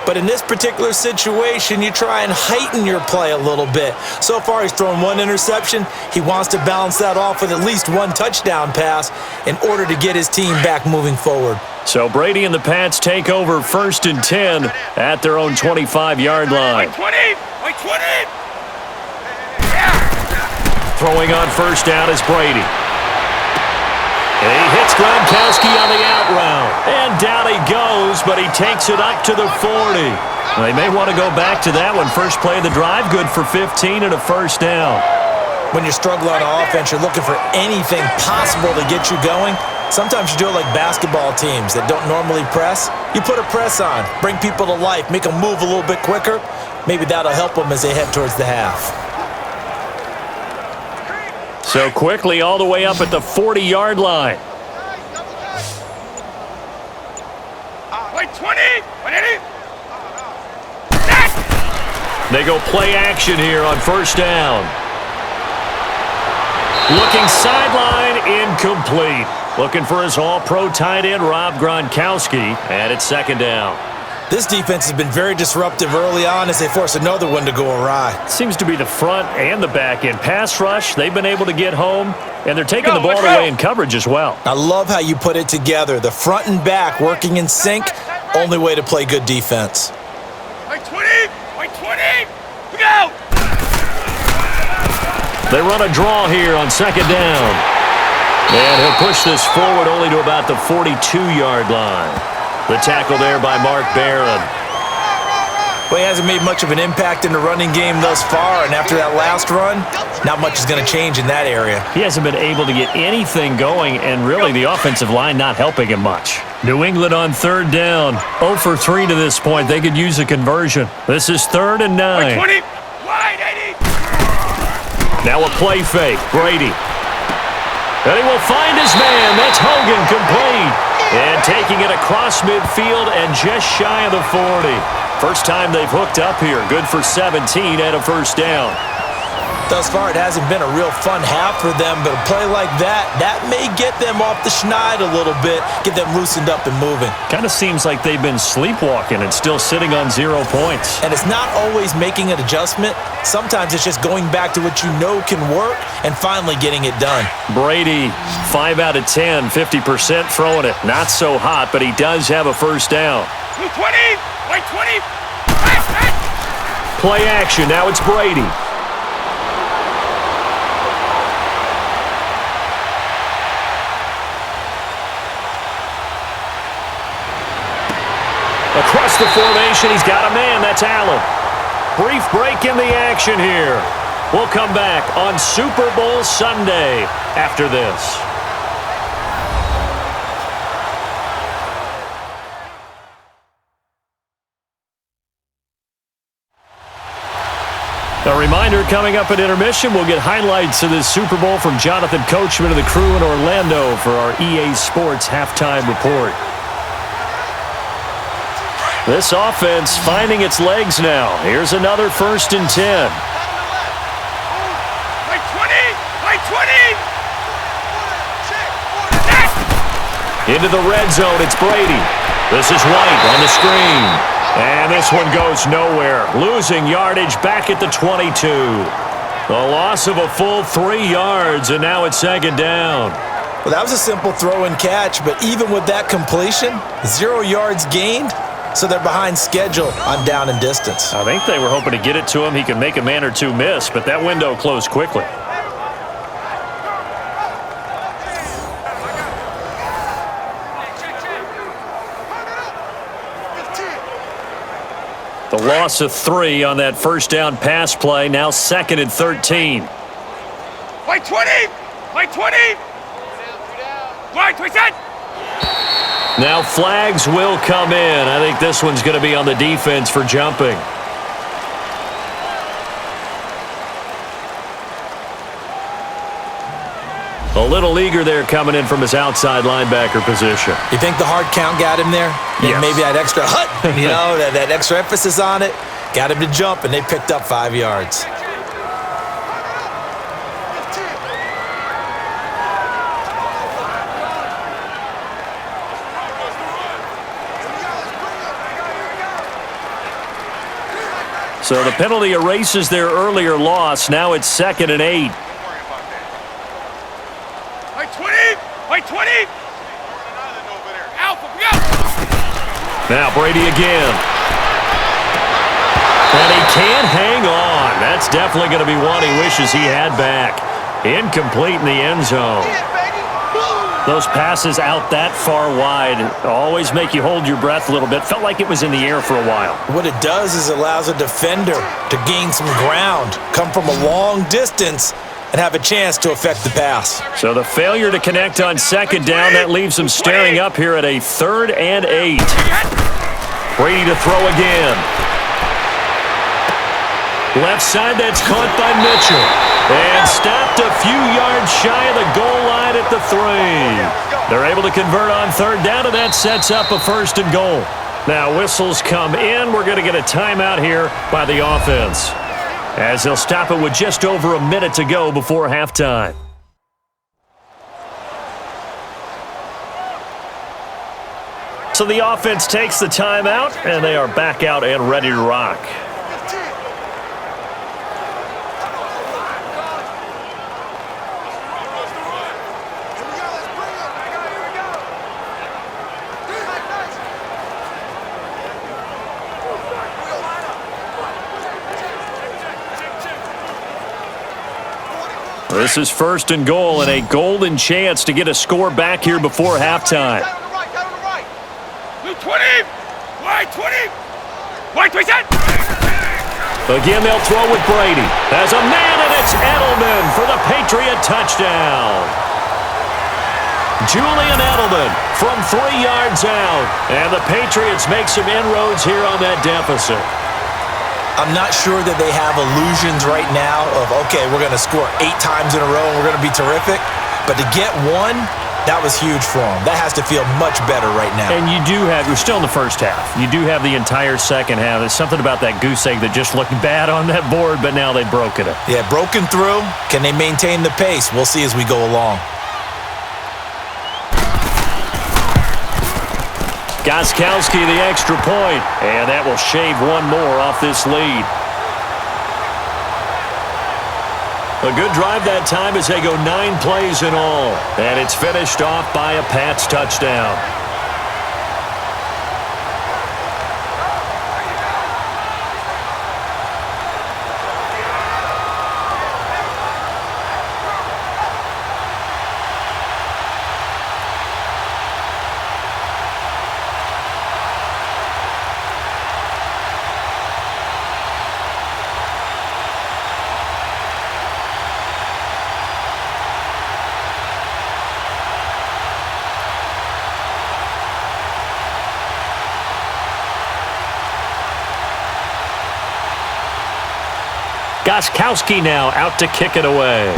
But in this particular situation, you try and heighten your play a little bit. So far, he's thrown 1 interception. He wants to balance that off with at least 1 touchdown pass in order to get his team back moving forward. So Brady and the Pats take over 1st and 10 at their own 25-yard line. 20! 20! Throwing on first down is Brady. And he hits Gronkowski on the out route. And down he goes, but he takes it up to the 40. They may want to go back to that one. First play of the drive, good for 15 and a first down. When you're struggling on offense, you're looking for anything possible to get you going. Sometimes you do it like basketball teams that don't normally press. You put a press on, bring people to life, make them move a little bit quicker. Maybe that'll help them as they head towards the half. So quickly all the way up at the 40-yard line. Wait, 20! 180! They go play action here on first down. Looking sideline, incomplete. Looking for his all-pro tight end, Rob Gronkowski, and it's second down. This defense has been very disruptive early on as they force another one to go awry. Seems to be the front and the back end. Pass rush, they've been able to get home, and they're taking the ball away in coverage as well. I love how you put it together. The front and back working in sync, only way to play good defense. Wait, 20! Wait, 20! We go! They run a draw here on second down. And he'll push this forward only to about the 42-yard line. The tackle there by Mark Barron. Well, he hasn't made much of an impact in the running game thus far, and after that last run, not much is going to change in that area. He hasn't been able to get anything going, and really the offensive line not helping him much. New England on third down. 0 for 3 to this point. They could use a conversion. This is 3rd and 9. 20! Wide, 80! Now a play fake. Brady. And he will find his man. That's Hogan, complete. And taking it across midfield and just shy of the 40. First time they've hooked up here. Good for 17 and a first down. Thus far, it hasn't been a real fun half for them, but a play like that may get them off the schneid a little bit, get them loosened up and moving. Kind of seems like they've been sleepwalking and still sitting on 0 points. And it's not always making an adjustment. Sometimes it's just going back to what you know can work and finally getting it done. Brady, 5 out of 10, 50% throwing it. Not so hot, but he does have a first down. 20! Wait, 20! Play action. Now it's Brady. Across the formation, he's got a man. That's Allen. Brief break in the action here. We'll come back on Super Bowl Sunday after this. A reminder, coming up at intermission, we'll get highlights of this Super Bowl from Jonathan Coachman and the crew in Orlando for our EA Sports halftime report. This offense finding its legs now. Here's another 1st and 10. Wait, 20! Wait, 20! Into the red zone, it's Brady. This is White on the screen. And this one goes nowhere. Losing yardage back at the 22. The loss of a full 3 yards, and now it's second down. Well, that was a simple throw and catch, but even with that completion, 0 yards gained. So they're behind schedule on down and distance. I think they were hoping to get it to him. He can make a man or two miss, but that window closed quickly. The loss of 3 on that first down pass play. Now 2nd and 13. Wait, 20! Wait, 20! Wait, 20! Now flags will come in. I think this one's going to be on the defense for jumping. A little eager there coming in from his outside linebacker position. You think the hard count got him there? Yes. Maybe that extra that extra emphasis on it got him to jump, and they picked up 5 yards. So the penalty erases their earlier loss. Now it's 2nd and 8. Wait, 20! Wait, 20! Alpha, we go! Now Brady again. And he can't hang on. That's definitely going to be one he wishes he had back. Incomplete in the end zone. Those passes out that far wide always make you hold your breath a little bit. Felt like it was in the air for a while. What it does is it allows a defender to gain some ground, come from a long distance, and have a chance to affect the pass. So the failure to connect on second down, that leaves them staring up here at a 3rd and 8. Brady to throw again. Left side, that's caught by Mitchell. And stopped a few yards shy of the goal line at the 3. They're able to convert on 3rd down, and that sets up a 1st and goal. Now whistles come in. We're going to get a timeout here by the offense, as they'll stop it with just over a minute to go before halftime. So the offense takes the timeout, and they are back out and ready to rock. This is 1st and goal and a golden chance to get a score back here before halftime. 20! Wide 20! Wide 20! Again, they'll throw with Brady. As a man, and it's Edelman for the Patriot touchdown. Julian Edelman from 3 yards out. And the Patriots make some inroads here on that deficit. I'm not sure that they have illusions right now of, okay, we're going to score 8 times in a row and we're going to be terrific. But to get one, that was huge for them. That has to feel much better right now. And you do have, you're still in the first half. You do have the entire second half. There's something about that goose egg that just looked bad on that board, but now they've broken it. Yeah, broken through. Can they maintain the pace? We'll see as we go along. Gostkowski the extra point, and that will shave one more off this lead. A good drive that time as they go 9 plays in all, and it's finished off by a Pats touchdown. Gostkowski now out to kick it away.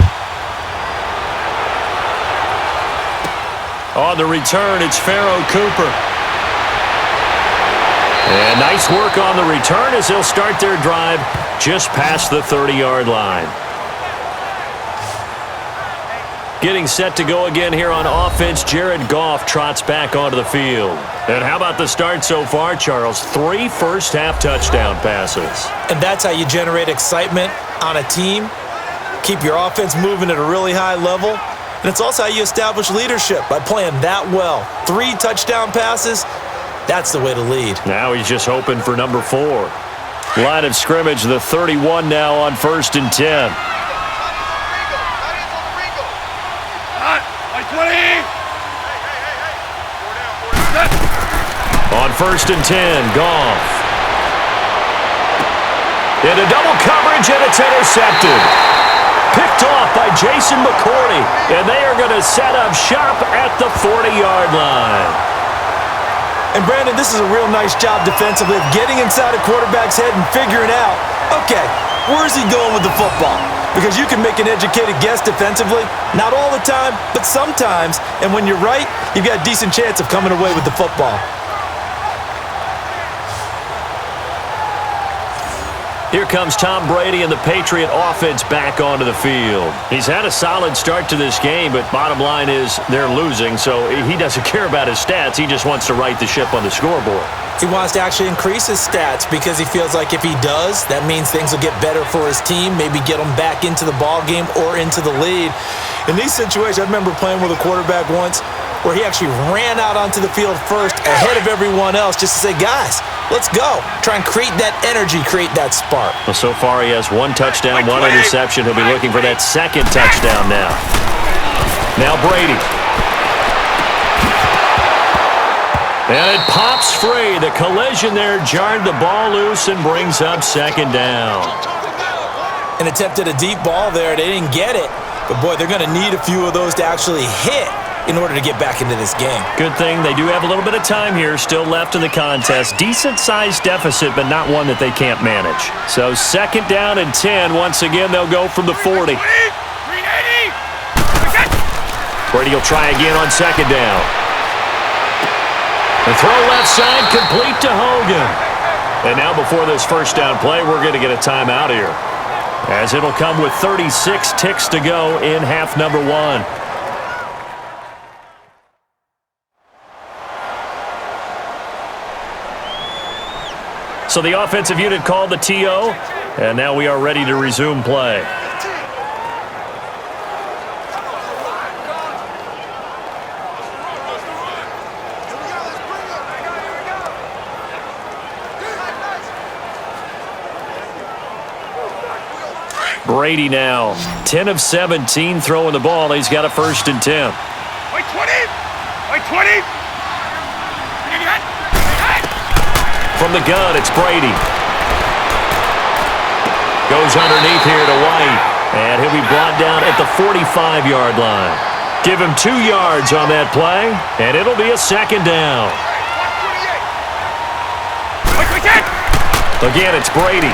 On the return, it's Pharaoh Cooper. And nice work on the return as they'll start their drive just past the 30-yard line. Getting set to go again here on offense, Jared Goff trots back onto the field. And how about the start so far, Charles? 3 first-half touchdown passes. And that's how you generate excitement on a team, keep your offense moving at a really high level, and it's also how you establish leadership by playing that well. 3 touchdown passes, that's the way to lead. Now he's just hoping for number 4. Line of scrimmage, the 31 now on 1st and 10. On 1st and 10, Goff. Into double coverage, and it's intercepted. Picked off by Jason McCourty, and they are going to set up shop at the 40-yard line. And, Brandon, this is a real nice job defensively of getting inside a quarterback's head and figuring out, okay, where's he going with the football? Because you can make an educated guess defensively, not all the time, but sometimes, and when you're right, you've got a decent chance of coming away with the football. Here comes Tom Brady and the Patriot offense back onto the field. He's had a solid start to this game, but bottom line is they're losing, so he doesn't care about his stats. He just wants to right the ship on the scoreboard. He wants to actually increase his stats because he feels like if he does, that means things will get better for his team, maybe get them back into the ball game or into the lead. In these situations, I remember playing with a quarterback once where he actually ran out onto the field first ahead of everyone else just to say, guys, let's go. Try and create that energy, create that spark. Well, so far he has 1 touchdown, 1 interception. He'll be looking for that 2nd touchdown now. Now Brady. And it pops free. The collision there jarred the ball loose and brings up second down. An attempt at a deep ball there. They didn't get it. But, boy, they're going to need a few of those to actually hit in order to get back into this game. Good thing they do have a little bit of time here still left in the contest. Decent-sized deficit, but not one that they can't manage. So second down and 10. Once again, they'll go from the 40. 380! Brady will try again on second down. The throw left side complete to Hogan. And now before this first down play, we're going to get a timeout here, as it'll come with 36 ticks to go in half number 1. So the offensive unit called the TO, and now we are ready to resume play. Brady now, 10 of 17 throwing the ball. He's got a 1st and 10. Wait 20! Wait 20! From the gun, it's Brady. Goes underneath here to White. And he'll be brought down at the 45-yard line. Give him 2 yards on that play, and it'll be a second down. Again, it's Brady.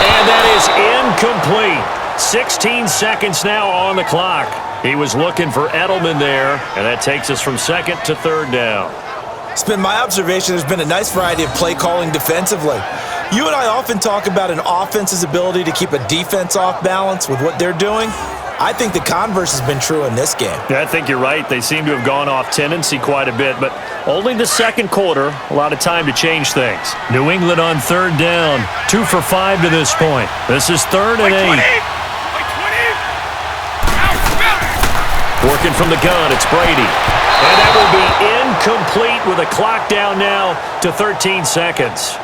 And that is incomplete. 16 seconds now on the clock. He was looking for Edelman there, and that takes us from second to third down. It's been my observation there's been a nice variety of play calling defensively. You and I often talk about an offense's ability to keep a defense off balance with what they're doing. I think the converse has been true in this game. Yeah, I think you're right. They seem to have gone off tendency quite a bit, but only the second quarter, a lot of time to change things. New England on third down, 2 for 5 to this point. This is 3rd and 8. Working from the gun, it's Brady. And that will be incomplete with a clock down now to 13 seconds.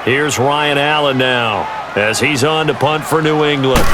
Here's Ryan Allen now as he's on to punt for New England.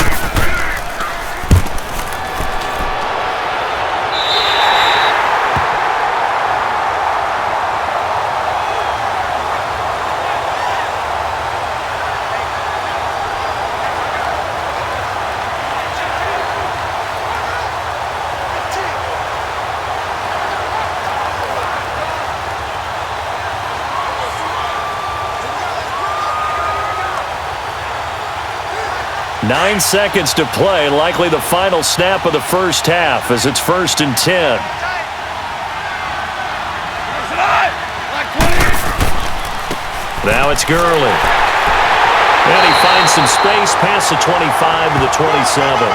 9 seconds to play, likely the final snap of the first half as it's 1st and 10. Now it's Gurley. And he finds some space past the 25 to the 27.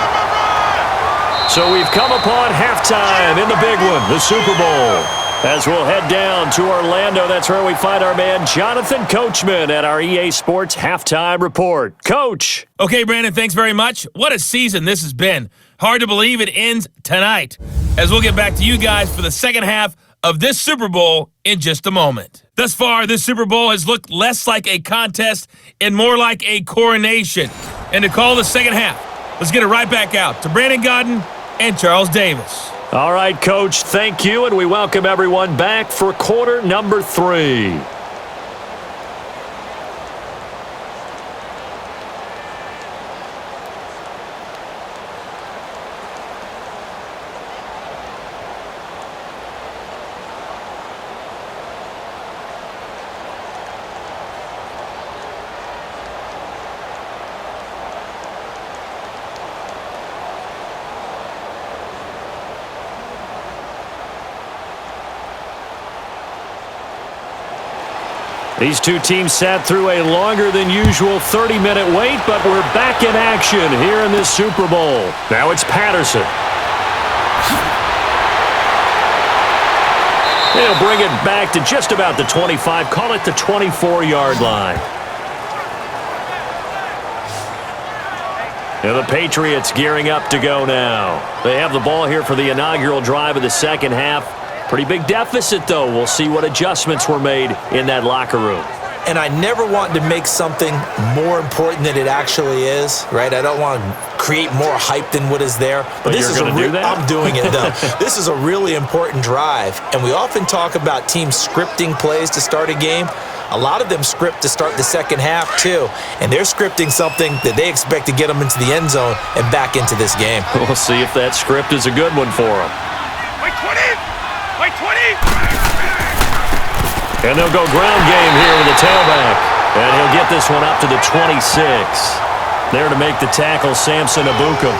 So we've come upon halftime in the big one, the Super Bowl. As we'll head down to Orlando, that's where we find our man Jonathan Coachman at our EA Sports Halftime Report. Coach! Okay, Brandon, thanks very much. What a season this has been. Hard to believe it ends tonight, as we'll get back to you guys for the second half of this Super Bowl in just a moment. Thus far, this Super Bowl has looked less like a contest and more like a coronation. And to call the second half, let's get it right back out to Brandon Godden and Charles Davis. All right, Coach, thank you, and we welcome everyone back for quarter number 3. These two teams sat through a longer than usual 30-minute wait, but we're back in action here in this Super Bowl. Now it's Patterson. They'll bring it back to just about the 25, call it the 24-yard line. And the Patriots gearing up to go now. They have the ball here for the inaugural drive of the second half. Pretty big deficit, though. We'll see what adjustments were made in that locker room. and I never want to make something more important than it actually is, right? I don't want to create more hype than what is there. But this is I'm doing it, though. This is a really important drive, and we often talk about teams scripting plays to start a game. A lot of them script to start the second half, too, and they're scripting something that they expect to get them into the end zone and back into this game. We'll see if that script is a good one for them. Wait 20! Wait 20! And they'll go ground game here with the tailback. And he'll get this one up to the 26. There to make the tackle, Samson Abuka.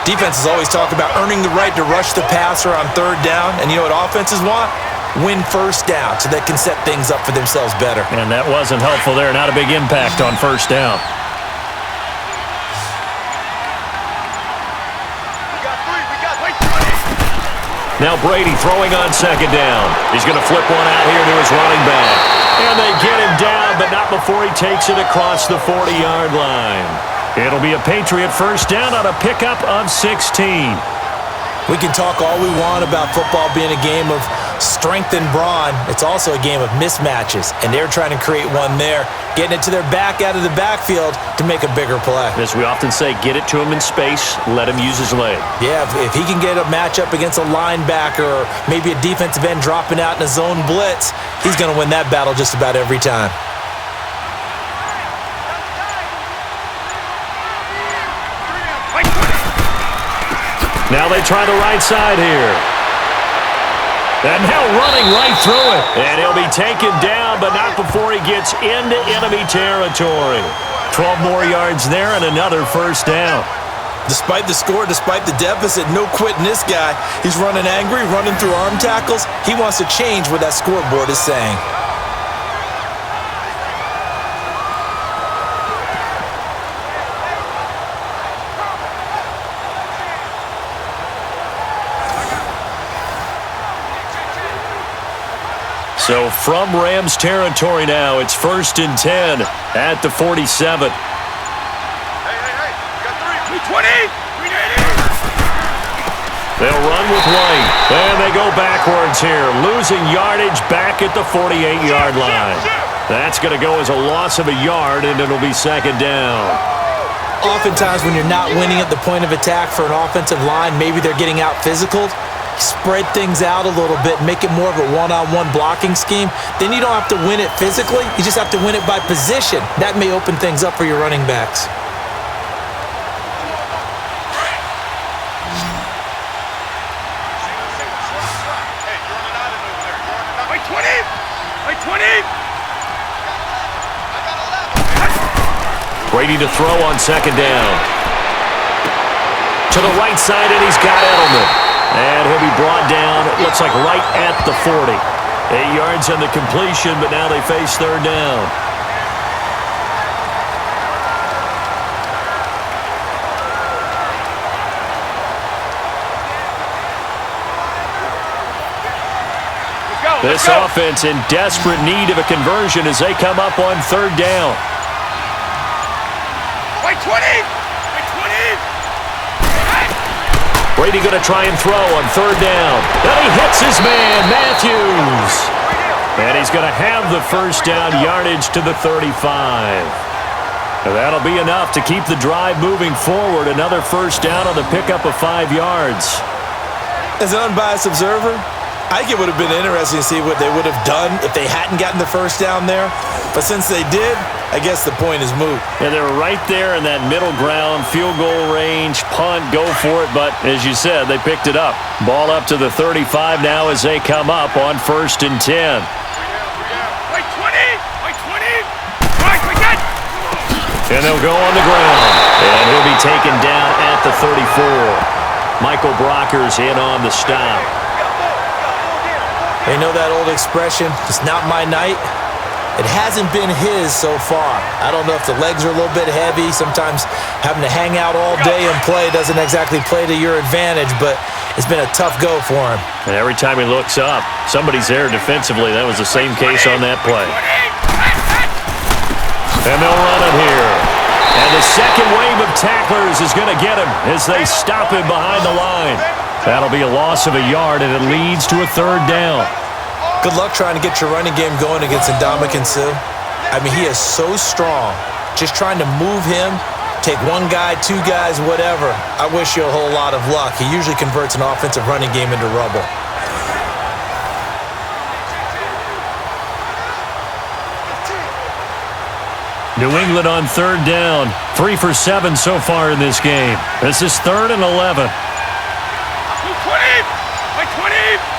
Defenses always talk about earning the right to rush the passer on third down, and you know what offenses want? Win first down so they can set things up for themselves better. And that wasn't helpful there. Not a big impact on first down. Now Brady throwing on second down. He's going to flip one out here to his running back. And they get him down, but not before he takes it across the 40-yard line. It'll be a Patriot first down on a pickup of 16. We can talk all we want about football being a game of strength and brawn. It's also a game of mismatches, and they're trying to create one there, getting it to their back out of the backfield to make a bigger play. As we often say, get it to him in space, let him use his leg. Yeah, if he can get a matchup against a linebacker or maybe a defensive end dropping out in a zone blitz, he's going to win that battle just about every time. Now they try the right side here. And now running right through it. And he'll be taken down, but not before he gets into enemy territory. 12 more yards there and another first down. Despite the score, despite the deficit, no quitting this guy. He's running angry, running through arm tackles. He wants to change what that scoreboard is saying. So from Rams territory now, it's 1st and 10 at the 47. Hey, got 320! They'll run with White, and they go backwards here, losing yardage back at the 48-yard line. That's going to go as a loss of a yard, and it'll be second down. Oftentimes when you're not winning at the point of attack for an offensive line, maybe they're getting out physical. Spread things out a little bit, make it more of a one-on-one blocking scheme. Then you don't have to win it physically. You just have to win it by position. That may open things up for your running backs. Wait 20! Wait 20! Brady to throw on second down. To the right side, and he's got Edelman. And he'll be brought down, it looks like right at the 40. 8 yards on the completion, but now they face third down. This offense in desperate need of a conversion as they come up on third down. Wait 20! Wait 20! Brady going to try and throw on third down. And he hits his man, Matthews. And he's going to have the first down yardage to the 35. And that'll be enough to keep the drive moving forward. Another first down on the pickup of 5 yards. As an unbiased observer, I think it would have been interesting to see what they would have done if they hadn't gotten the first down there. But since they did, I guess the point is moot. And they were right there in that middle ground, field goal range, punt, go for it. But as you said, they picked it up. Ball up to the 35 now as they come up on 1st and 10. Wait 20! Wait 20! Right, we got! And they'll go on the ground. And he'll be taken down at the 34. Michael Brocker's in on the stop. They know that old expression, it's not my night. It hasn't been his so far. I don't know if the legs are a little bit heavy. Sometimes having to hang out all day and play doesn't exactly play to your advantage, but it's been a tough go for him. And every time he looks up, somebody's there defensively. That was the same case on that play. And they'll run it here. And the second wave of tacklers is going to get him as they stop him behind the line. That'll be a loss of a yard, and it leads to a third down. Good luck trying to get your running game going against Ndamukong Suh. I mean, he is so strong. Just trying to move him, take one guy, two guys, whatever. I wish you a whole lot of luck. He usually converts an offensive running game into rubble. New England on third down. 3 for 7 so far in this game. This is 3rd and 11. 20! By 20!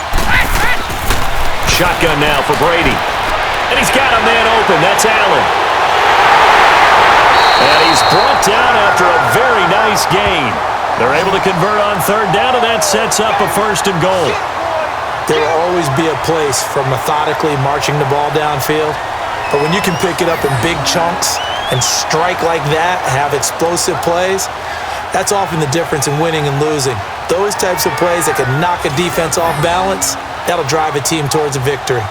Shotgun now for Brady. And he's got a man open. That's Allen. And he's brought down after a very nice gain. They're able to convert on third down, and that sets up a 1st and goal. There will always be a place for methodically marching the ball downfield. But when you can pick it up in big chunks and strike like that, have explosive plays, that's often the difference in winning and losing. Those types of plays that can knock a defense off balance, that'll drive a team towards a victory.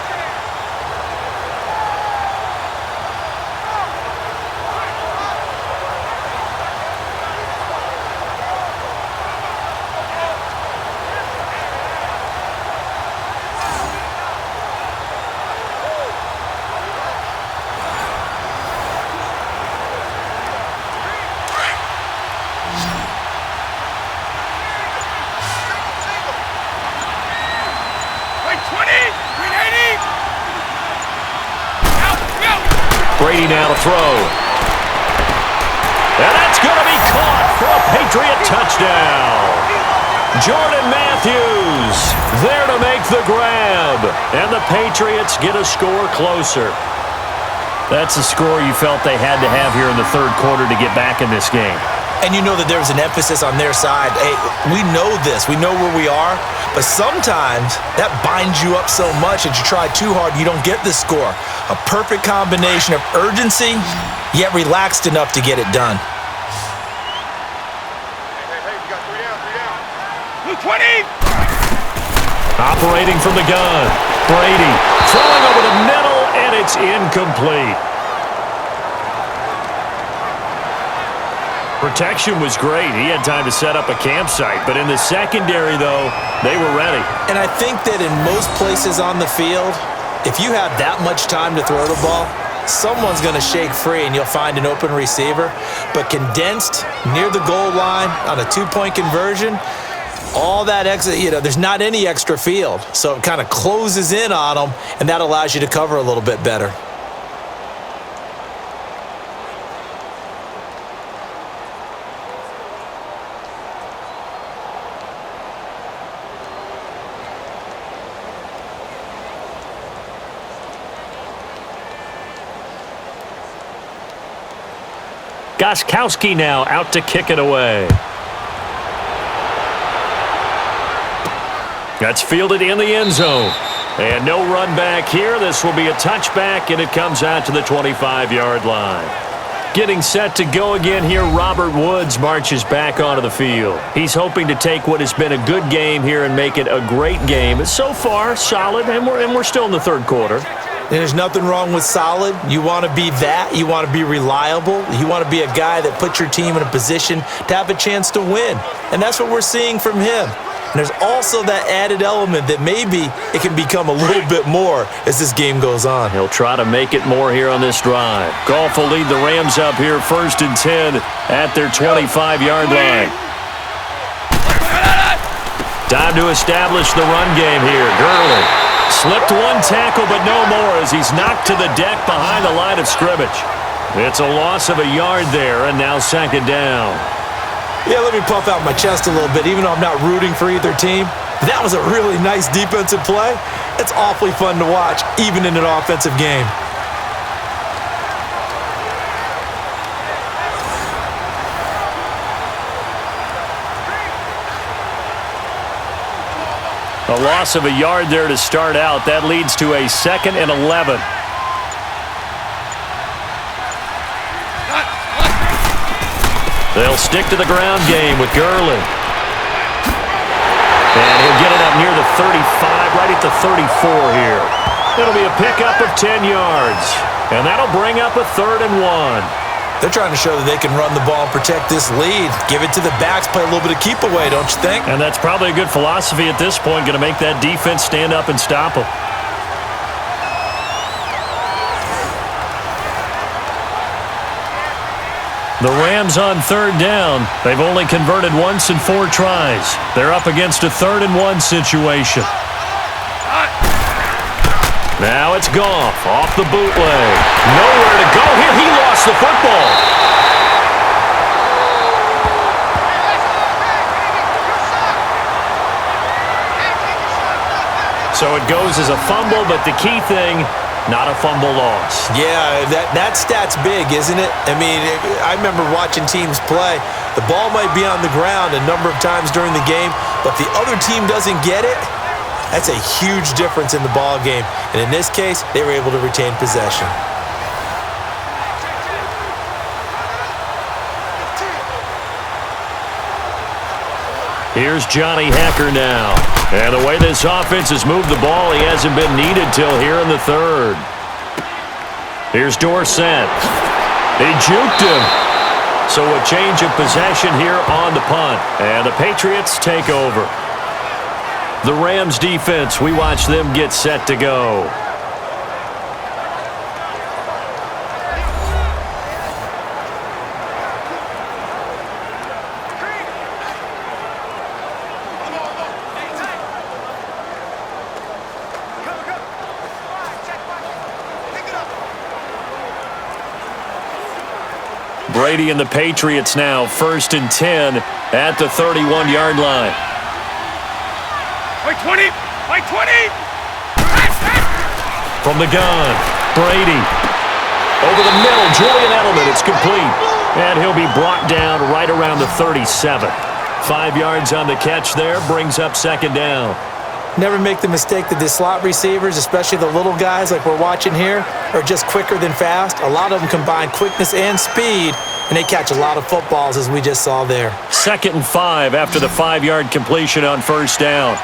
Brady now to throw. And that's going to be caught for a Patriot touchdown. Jordan Matthews there to make the grab. And the Patriots get a score closer. That's a score you felt they had to have here in the third quarter to get back in this game. And you know that there was an emphasis on their side. Hey, we know this. We know where we are. But sometimes that binds you up so much that you try too hard, you don't get the score. A perfect combination of urgency, yet relaxed enough to get it done. Hey, you got 3 down. 20! Operating from the gun. Brady throwing over the middle, and it's incomplete. Protection was great. He had time to set up a campsite. But in the secondary, though, they were ready. And I think that in most places on the field, if you have that much time to throw the ball, someone's going to shake free and you'll find an open receiver. But condensed near the goal line on a 2-point conversion, all that extra, there's not any extra field. So it kind of closes in on them, and that allows you to cover a little bit better. Gostkowski now out to kick it away. That's fielded in the end zone. And no run back here. This will be a touchback, and it comes out to the 25-yard line. Getting set to go again here, Robert Woods marches back onto the field. He's hoping to take what has been a good game here and make it a great game. So far, solid, and we're still in the third quarter. There's nothing wrong with solid. You want to be that. You want to be reliable. You want to be a guy that puts your team in a position to have a chance to win. And that's what we're seeing from him. And there's also that added element that maybe it can become a little bit more as this game goes on. He'll try to make it more here on this drive. Goff will lead the Rams up here 1st and 10 at their 25-yard line. Time to establish the run game here. Gurley slipped one tackle, but no more as he's knocked to the deck behind the line of scrimmage. It's a loss of a yard there, and now 2nd down. Yeah, let me puff out my chest a little bit, even though I'm not rooting for either team. That was a really nice defensive play. It's awfully fun to watch, even in an offensive game. A loss of a yard there to start out. That leads to a 2nd and 11. They'll stick to the ground game with Gurley. And he'll get it up near the 35, right at the 34 here. It'll be a pickup of 10 yards. And that'll bring up a 3rd and 1. They're trying to show that they can run the ball and protect this lead. Give it to the backs, play a little bit of keep away, don't you think? And that's probably a good philosophy at this point, going to make that defense stand up and stop them. The Rams on third down. They've only converted once in 4 tries. They're up against a 3rd-and-1 situation. Now it's Goff off the bootleg. Nowhere to go here. He lost the football. So it goes as a fumble, but the key thing, not a fumble loss. Yeah, that stat's big, isn't it? I mean, I remember watching teams play. The ball might be on the ground a number of times during the game, but the other team doesn't get it. That's a huge difference in the ball game. And in this case, they were able to retain possession. Here's Johnny Hacker now. And the way this offense has moved the ball, he hasn't been needed till here in the 3rd. Here's Dorsett. He juked him. So a change of possession here on the punt. And the Patriots take over. The Rams defense, we watch them get set to go. Brady and the Patriots now 1st and 10 at the 31-yard line. Wait 20! Wait 20! From the gun, Brady. Over the middle, Julian Edelman. It's complete. And he'll be brought down right around the 37. 5 yards on the catch there, brings up 2nd down. Never make the mistake that the slot receivers, especially the little guys like we're watching here, are just quicker than fast. A lot of them combine quickness and speed, and they catch a lot of footballs, as we just saw there. 2nd and 5 after the 5-yard completion on 1st down.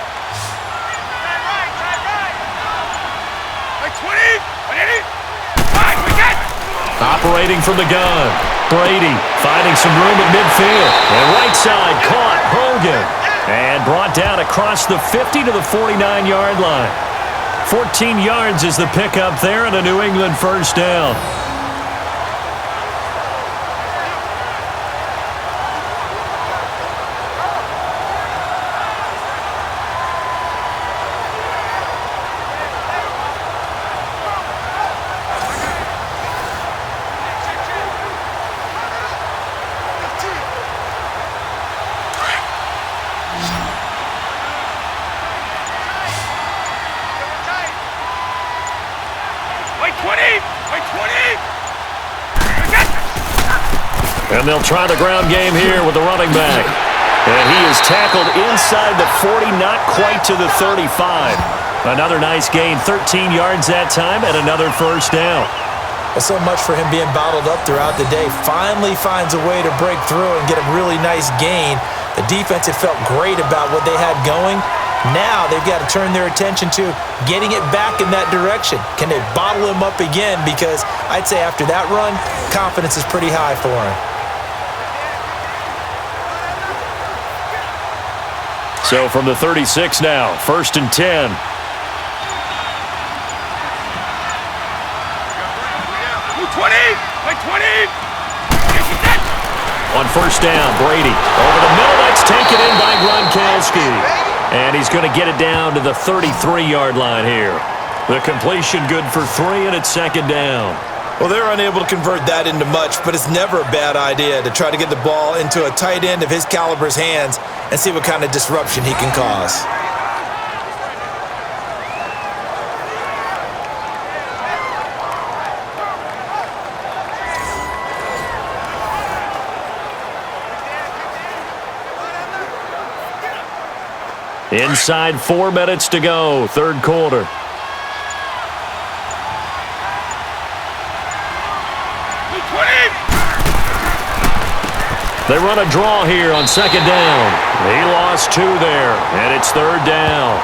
Operating from the gun. Brady finding some room at midfield. And right side caught Hogan. And brought down across the 50 to the 49-yard line. 14 yards is the pickup there and a New England 1st down. And they'll try the ground game here with the running back. And he is tackled inside the 40, not quite to the 35. Another nice gain, 13 yards that time, and another 1st down. Well, so much for him being bottled up throughout the day. Finally finds a way to break through and get a really nice gain. The defense had felt great about what they had going. Now they've got to turn their attention to getting it back in that direction. Can they bottle him up again? Because I'd say after that run, confidence is pretty high for him. So from the 36 now, 1st and 10. On 1st down, Brady. Over the middle, that's taken in by Gronkowski. And he's going to get it down to the 33-yard line here. The completion good for 3, and it's 2nd down. Well, they're unable to convert that into much, but it's never a bad idea to try to get the ball into a tight end of his caliber's hands and see what kind of disruption he can cause. Inside 4 minutes to go, 3rd quarter. They run a draw here on 2nd down. He lost 2 there, and it's 3rd down.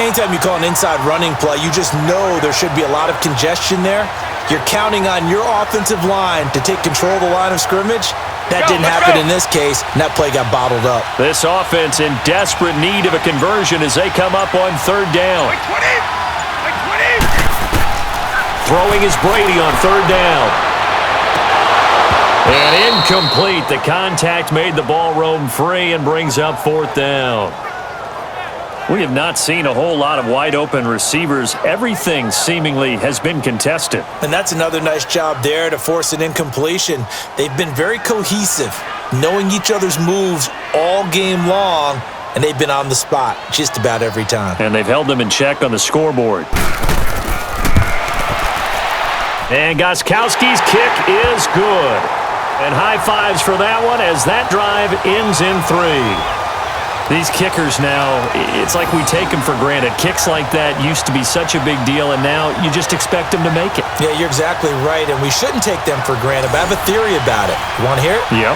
Anytime you call an inside running play, you just know there should be a lot of congestion there. You're counting on your offensive line to take control of the line of scrimmage. That didn't happen in this case, and that play got bottled up. This offense in desperate need of a conversion as they come up on 3rd down. Throwing is Brady on third down. And incomplete. The contact made the ball roam free and brings up fourth down. We have not seen a whole lot of wide-open receivers. Everything seemingly has been contested. And that's another nice job there to force an incompletion. They've been very cohesive, knowing each other's moves all game long, and they've been on the spot just about every time. And they've held them in check on the scoreboard. And Gostkowski's kick is good. And high fives for that one as that drive ends in 3. These kickers now, it's like we take them for granted. Kicks like that used to be such a big deal, and now you just expect them to make it. Yeah, you're exactly right, and we shouldn't take them for granted, but I have a theory about it. You want to hear it? Yep.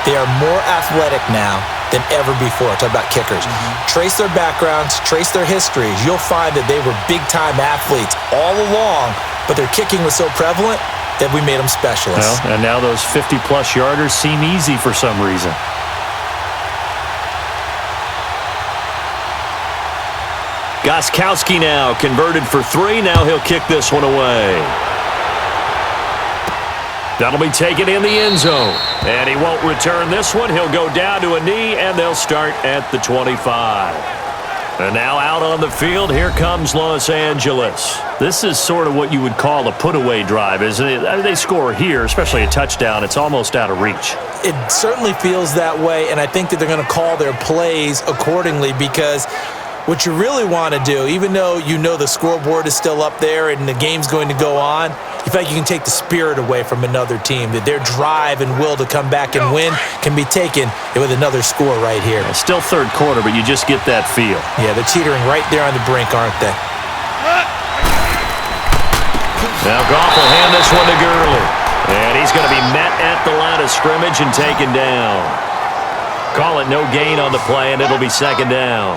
They are more athletic now than ever before. Talk about kickers. Trace their backgrounds, trace their histories. You'll find that they were big-time athletes all along, but their kicking was so prevalent that we made them specialists. Well, and now those 50-plus yarders seem easy for some reason. Gostkowski now converted for 3. Now he'll kick this one away. That'll be taken in the end zone. And he won't return this one. He'll go down to a knee, and they'll start at the 25. And now out on the field, here comes Los Angeles. This is sort of what you would call a put-away drive, isn't it? I mean, they score here, especially a touchdown. It's almost out of reach. It certainly feels that way, and I think that they're going to call their plays accordingly because what you really want to do, even though you know the scoreboard is still up there and the game's going to go on, you feel like you can take the spirit away from another team, that their drive and will to come back and win can be taken with another score right here. It's still third quarter, but you just get that feel. Yeah, they're teetering right there on the brink, aren't they? Now Goff will hand this one to Gurley. And he's going to be met at the line of scrimmage and taken down. Call it no gain on the play, and it'll be second down.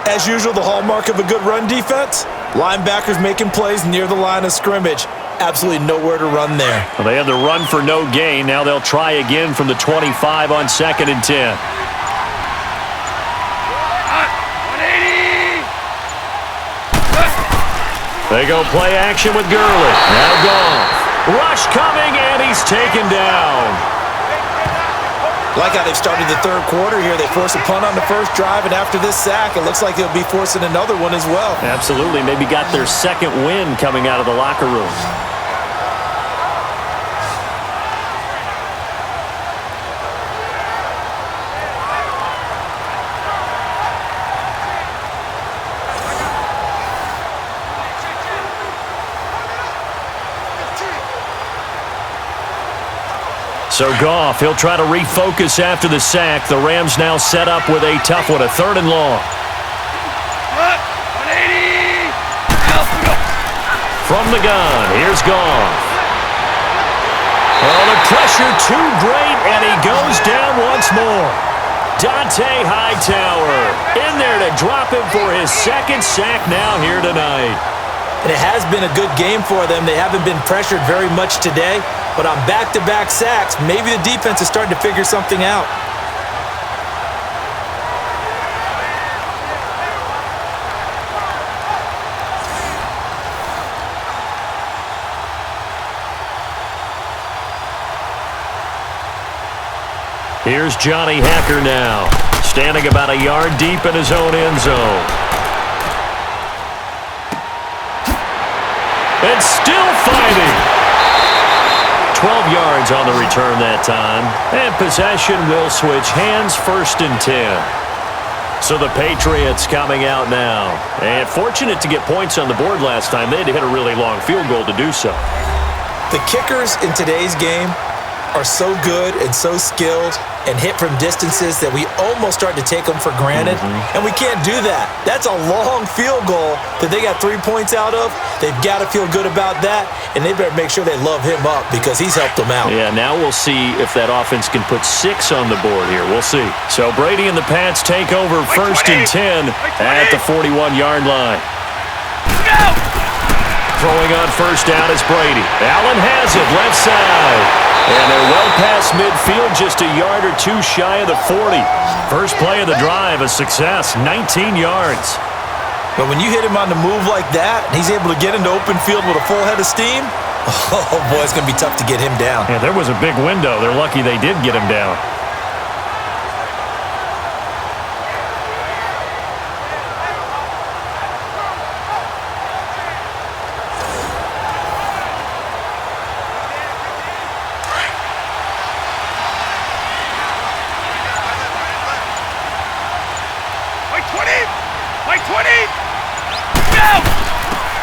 As usual, the hallmark of a good run defense, linebackers making plays near the line of scrimmage. Absolutely nowhere to run there. Well, they had the run for no gain. Now they'll try again from the 25 on 2nd and 10. 180. They go play action with Gurley. Now Goff. Rush coming, and he's taken down. Like how they've started the third quarter here. They force a punt on the first drive, and after this sack, it looks like they'll be forcing another one as well. Absolutely. Maybe got their second win coming out of the locker room. So Goff, he'll try to refocus after the sack. The Rams now set up with a tough one, a 3rd and long. 180. From the gun, here's Goff. Oh, the pressure too great, and he goes down once more. Dante Hightower in there to drop him for his second sack now here tonight. And it has been a good game for them. They haven't been pressured very much today, but on back-to-back sacks, maybe the defense is starting to figure something out. Here's Johnny Hacker now, standing about a yard deep in his own end zone. And still fighting. 12 yards on the return that time. And possession will switch hands, 1st and 10. So the Patriots coming out now. And fortunate to get points on the board last time. They had to hit a really long field goal to do so. The kickers in today's game are so good and so skilled and hit from distances that we almost start to take them for granted, and we can't do that. That's a long field goal that they got 3 points out of. They've got to feel good about that, and they better make sure they love him up because he's helped them out. Yeah, now we'll see if that offense can put 6 on the board here. We'll see. So Brady and the Pats take over 1st and 10 at the 41-yard line. Throwing on 1st down is Brady. Allen has it, left side. And they're well past midfield, just a yard or two shy of the 40. First play of the drive, a success, 19 yards. But when you hit him on the move like that, and he's able to get into open field with a full head of steam, oh, boy, it's going to be tough to get him down. Yeah, there was a big window. They're lucky they did get him down.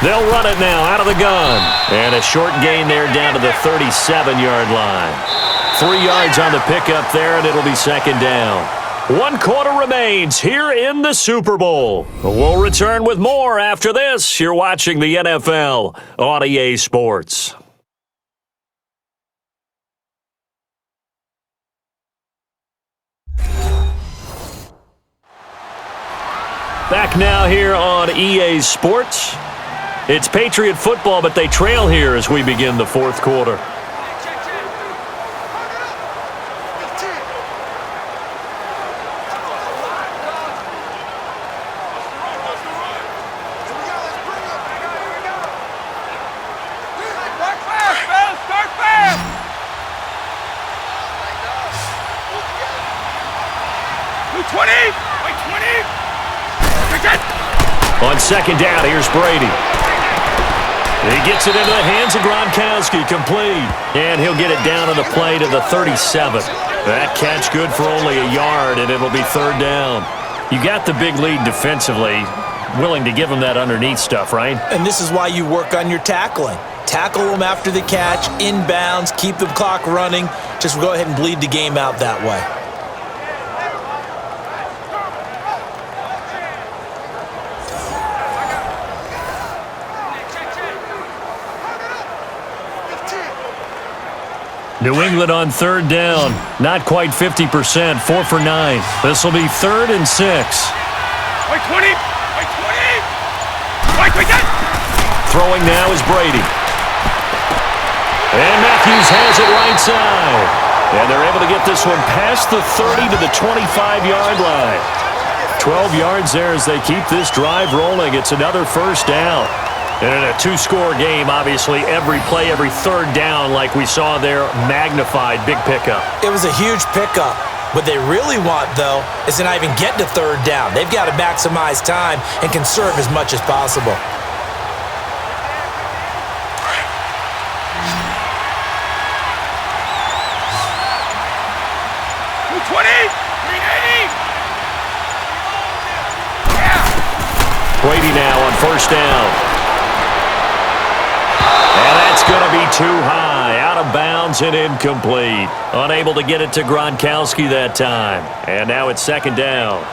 They'll run it now out of the gun. And a short gain there down to the 37-yard line. 3 yards on the pickup there, and it'll be second down. 1 quarter remains here in the Super Bowl. We'll return with more after this. You're watching the NFL on EA Sports. Back now here on EA Sports. It's Patriot football, but they trail here as we begin the fourth quarter. On second down, here's Brady. He gets it into the hands of Gronkowski, complete. And he'll get it down on the play to the 37. That catch good for only a yard, and it'll be third down. You got the big lead defensively, willing to give them that underneath stuff, right? And this is why you work on your tackling. Tackle them after the catch, inbounds, keep the clock running. Just go ahead and bleed the game out that way. New England on third down. Not quite 50%. 4 for 9. This will be 3rd and 6. Wait 20! Wait 20! Wait, Throwing now is Brady. And Matthews has it right side. And they're able to get this one past the 30 to the 25-yard line. 12 yards there as they keep this drive rolling. It's another first down. And in a 2-score game, obviously, every play, every third down, like we saw there, magnified, big pickup. It was a huge pickup. What they really want, though, is to not even get to third down. They've got to maximize time and conserve as much as possible. Brady now on first down. And that's going to be too high. Out of bounds and incomplete. Unable to get it to Gronkowski that time. And now it's second down.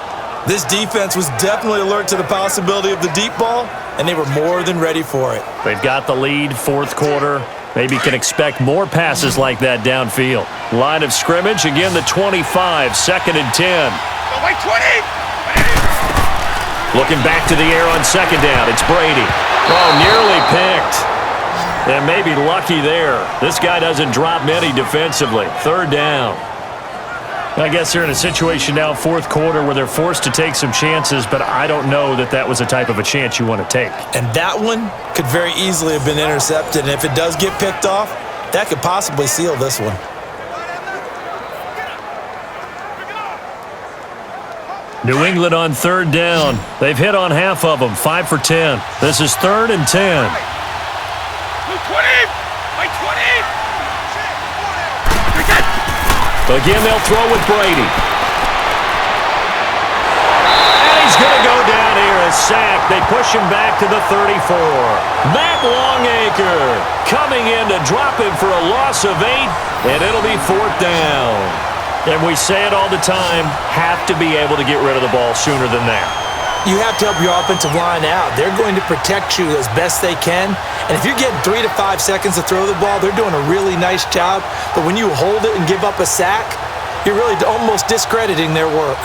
This defense was definitely alert to the possibility of the deep ball, and they were more than ready for it. They've got the lead, fourth quarter. Maybe can expect more passes like that downfield. Line of scrimmage, again the 25, 2nd and 10. Wait 20! Looking back to the air on second down. It's Brady. Oh, nearly picked. And maybe lucky there. This guy doesn't drop many defensively. Third down. I guess they're in a situation now, fourth quarter, where they're forced to take some chances, but I don't know that that was the type of a chance you want to take. And that one could very easily have been intercepted, and if it does get picked off, that could possibly seal this one. New England on third down. They've hit on half of them, 5 for 10. This is 3rd and 10. 20! Wait 20! Again, they'll throw with Brady. And he's going to go down here, a sack. They push him back to the 34. Matt Longacre coming in to drop him for a loss of 8, and it'll be 4th down. And we say it all the time, have to be able to get rid of the ball sooner than that. You have to help your offensive line out. They're going to protect you as best they can. And if you're getting 3 to 5 seconds to throw the ball, they're doing a really nice job. But when you hold it and give up a sack, you're really almost discrediting their work.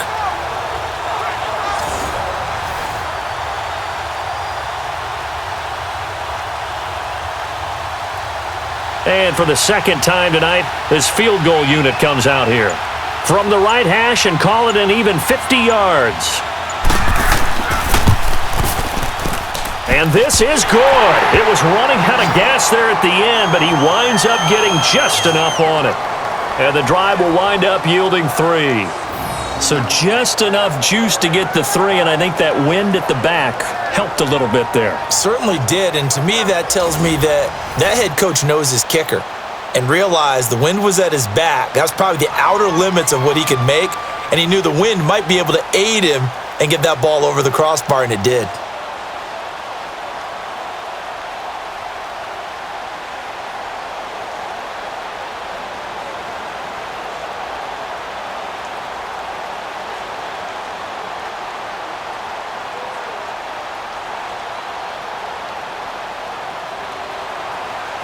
And for the second time tonight, this field goal unit comes out here. From the right hash and call it an even 50 yards. And this is good. It was running out of gas there at the end, but he winds up getting just enough on it. And the drive will wind up yielding 3. So just enough juice to get the 3, and I think that wind at the back helped a little bit there. Certainly did, and to me that tells me that that head coach knows his kicker and realized the wind was at his back. That was probably the outer limits of what he could make, and he knew the wind might be able to aid him and get that ball over the crossbar, and it did.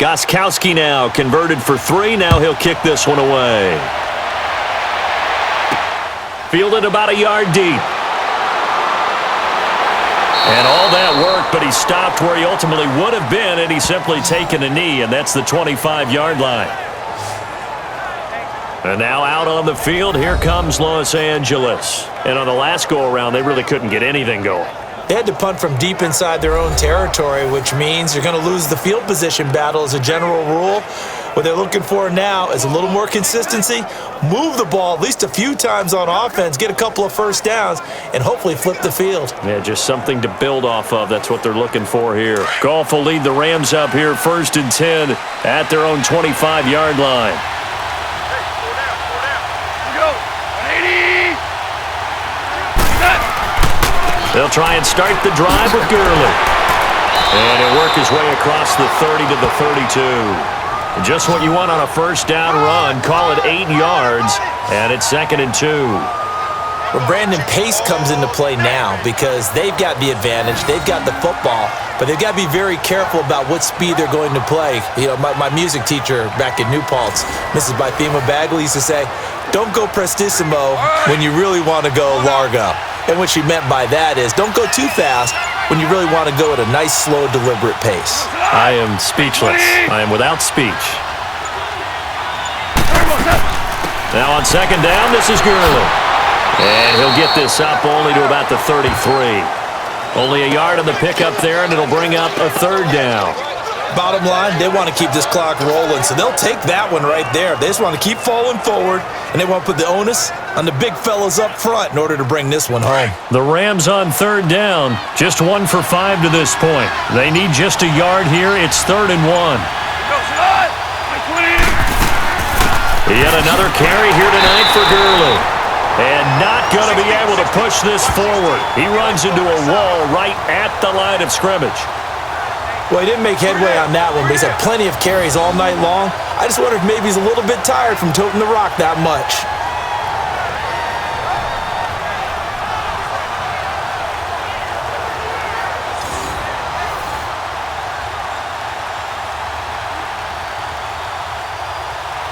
Gostkowski now converted for 3. Now he'll kick this one away. Fielded about a yard deep. And all that work, but he stopped where he ultimately would have been, and he's simply taken a knee, and that's the 25-yard line. And now out on the field, here comes Los Angeles. And on the last go-around, they really couldn't get anything going. They had to punt from deep inside their own territory, which means you're going to lose the field position battle as a general rule. What they're looking for now is a little more consistency, move the ball at least a few times on offense, get a couple of first downs, and hopefully flip the field. Yeah, just something to build off of. That's what they're looking for here. Goff will lead the Rams up here 1st and 10 at their own 25-yard line. They'll try and start the drive with Gurley. And he'll work his way across the 30 to the 32. Just what you want on a first down run. Call it 8 yards, and it's 2nd and 2. Well, Brandon, pace comes into play now because they've got the advantage. They've got the football, but they've got to be very careful about what speed they're going to play. You know, my music teacher back in New Paltz, Mrs. Bythema Bagley, used to say, don't go prestissimo when you really want to go largo. And what she meant by that is don't go too fast when you really want to go at a nice, slow, deliberate pace. I am speechless. I am without speech. Now on 2nd down, this is Gurley. And he'll get this up only to about the 33. Only a yard on the pickup there, and it'll bring up a 3rd down. Bottom line, they want to keep this clock rolling, so they'll take that one right there. They just want to keep falling forward, and they want to put the onus on the big fellas up front in order to bring this one home. The Rams on 3rd down, just 1 for 5 to this point. They need just a yard here. It's 3rd and 1. Yet another carry here tonight for Gurley. And not going to be able to push this forward. He runs into a wall right at the line of scrimmage. Well, he didn't make headway on that one, but he's had plenty of carries all night long. I just wonder if maybe he's a little bit tired from toting the rock that much.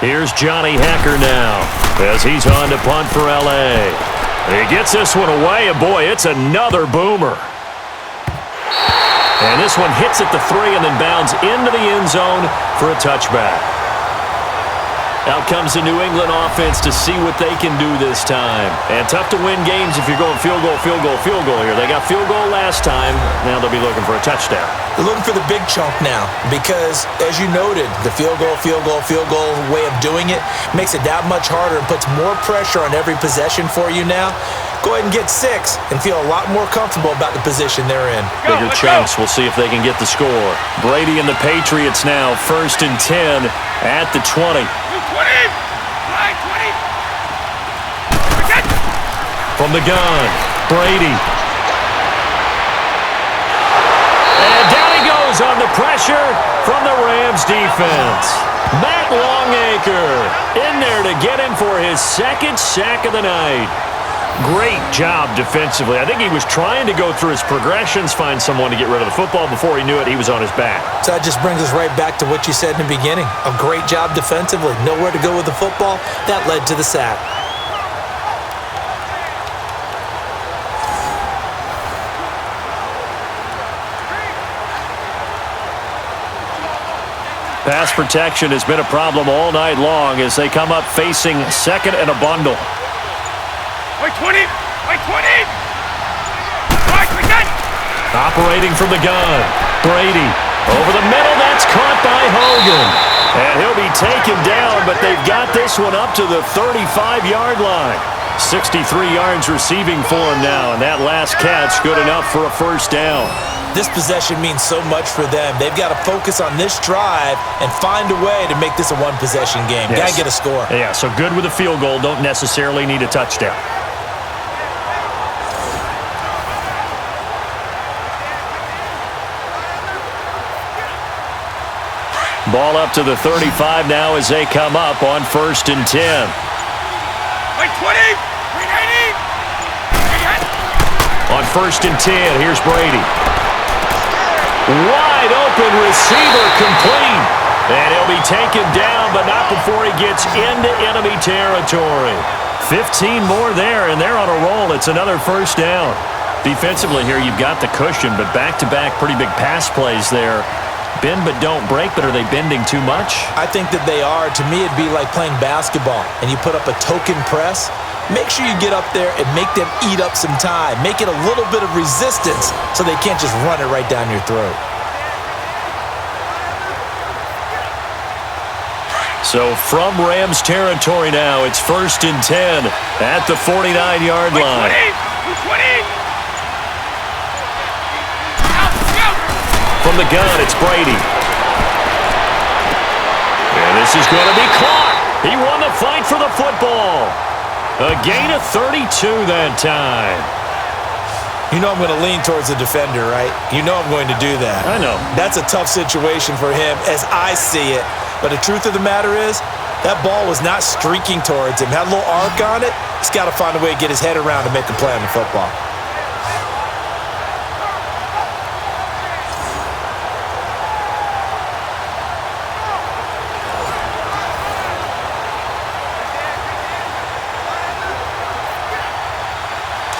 Here's Johnny Hacker now as he's on to punt for L.A. He gets this one away, and boy, it's another boomer. And this one hits at the 3 and then bounds into the end zone for a touchback. Out comes the New England offense to see what they can do this time. And tough to win games if you're going field goal, field goal, field goal here. They got field goal last time. Now they'll be looking for a touchdown. They're looking for the big chunk now because, as you noted, the field goal way of doing it makes it that much harder and puts more pressure on every possession for you now. Go ahead and get 6 and feel a lot more comfortable about the position they're in. Bigger chunks. We'll see if they can get the score. Brady and the Patriots now 1st and 10 at the 20. 20! 20! From the gun, Brady. And down he goes on the pressure from the Rams defense. Matt Longacre in there to get him for his 2nd sack of the night. Great job defensively. I think he was trying to go through his progressions, find someone to get rid of the football. Before he knew it, he was on his back. So that just brings us right back to what you said in the beginning. A great job defensively. Nowhere to go with the football. That led to the sack. Pass protection has been a problem all night long as they come up facing 2nd and a bundle. Wait, 20! Wait, 20! Right, we got! Operating from the gun. Brady. Over the middle. That's caught by Hogan. And he'll be taken down, but they've got this one up to the 35-yard line. 63 yards receiving for him now, and that last catch good enough for a first down. This possession means so much for them. They've got to focus on this drive and find a way to make this a one-possession game. Yes. Got to get a score. Yeah, so good with a field goal. Don't necessarily need a touchdown. Ball up to the 35 now as they come up on 1st and 10. Like 20, 390. On 1st and 10, here's Brady. Wide open receiver complete. And he'll be taken down, but not before he gets into enemy territory. 15 more there, and they're on a roll. It's another first down. Defensively here, you've got the cushion, but back-to-back pretty big pass plays there. Bend but don't break, but are they bending too much? I think that they are. To me, it'd be like playing basketball, and you put up a token press. Make sure you get up there and make them eat up some time. Make it a little bit of resistance so they can't just run it right down your throat. So from Rams territory now, it's 1st and 10 at the 49-yard line. 20. From the gun, it's Brady. And this is going to be caught. He won the fight for the football. A gain of 32 that time. You know I'm going to lean towards the defender, right? You know I'm going to do that. I know. That's a tough situation for him as I see it. But the truth of the matter is, that ball was not streaking towards him. Had a little arc on it. He's got to find a way to get his head around to make a play on the football.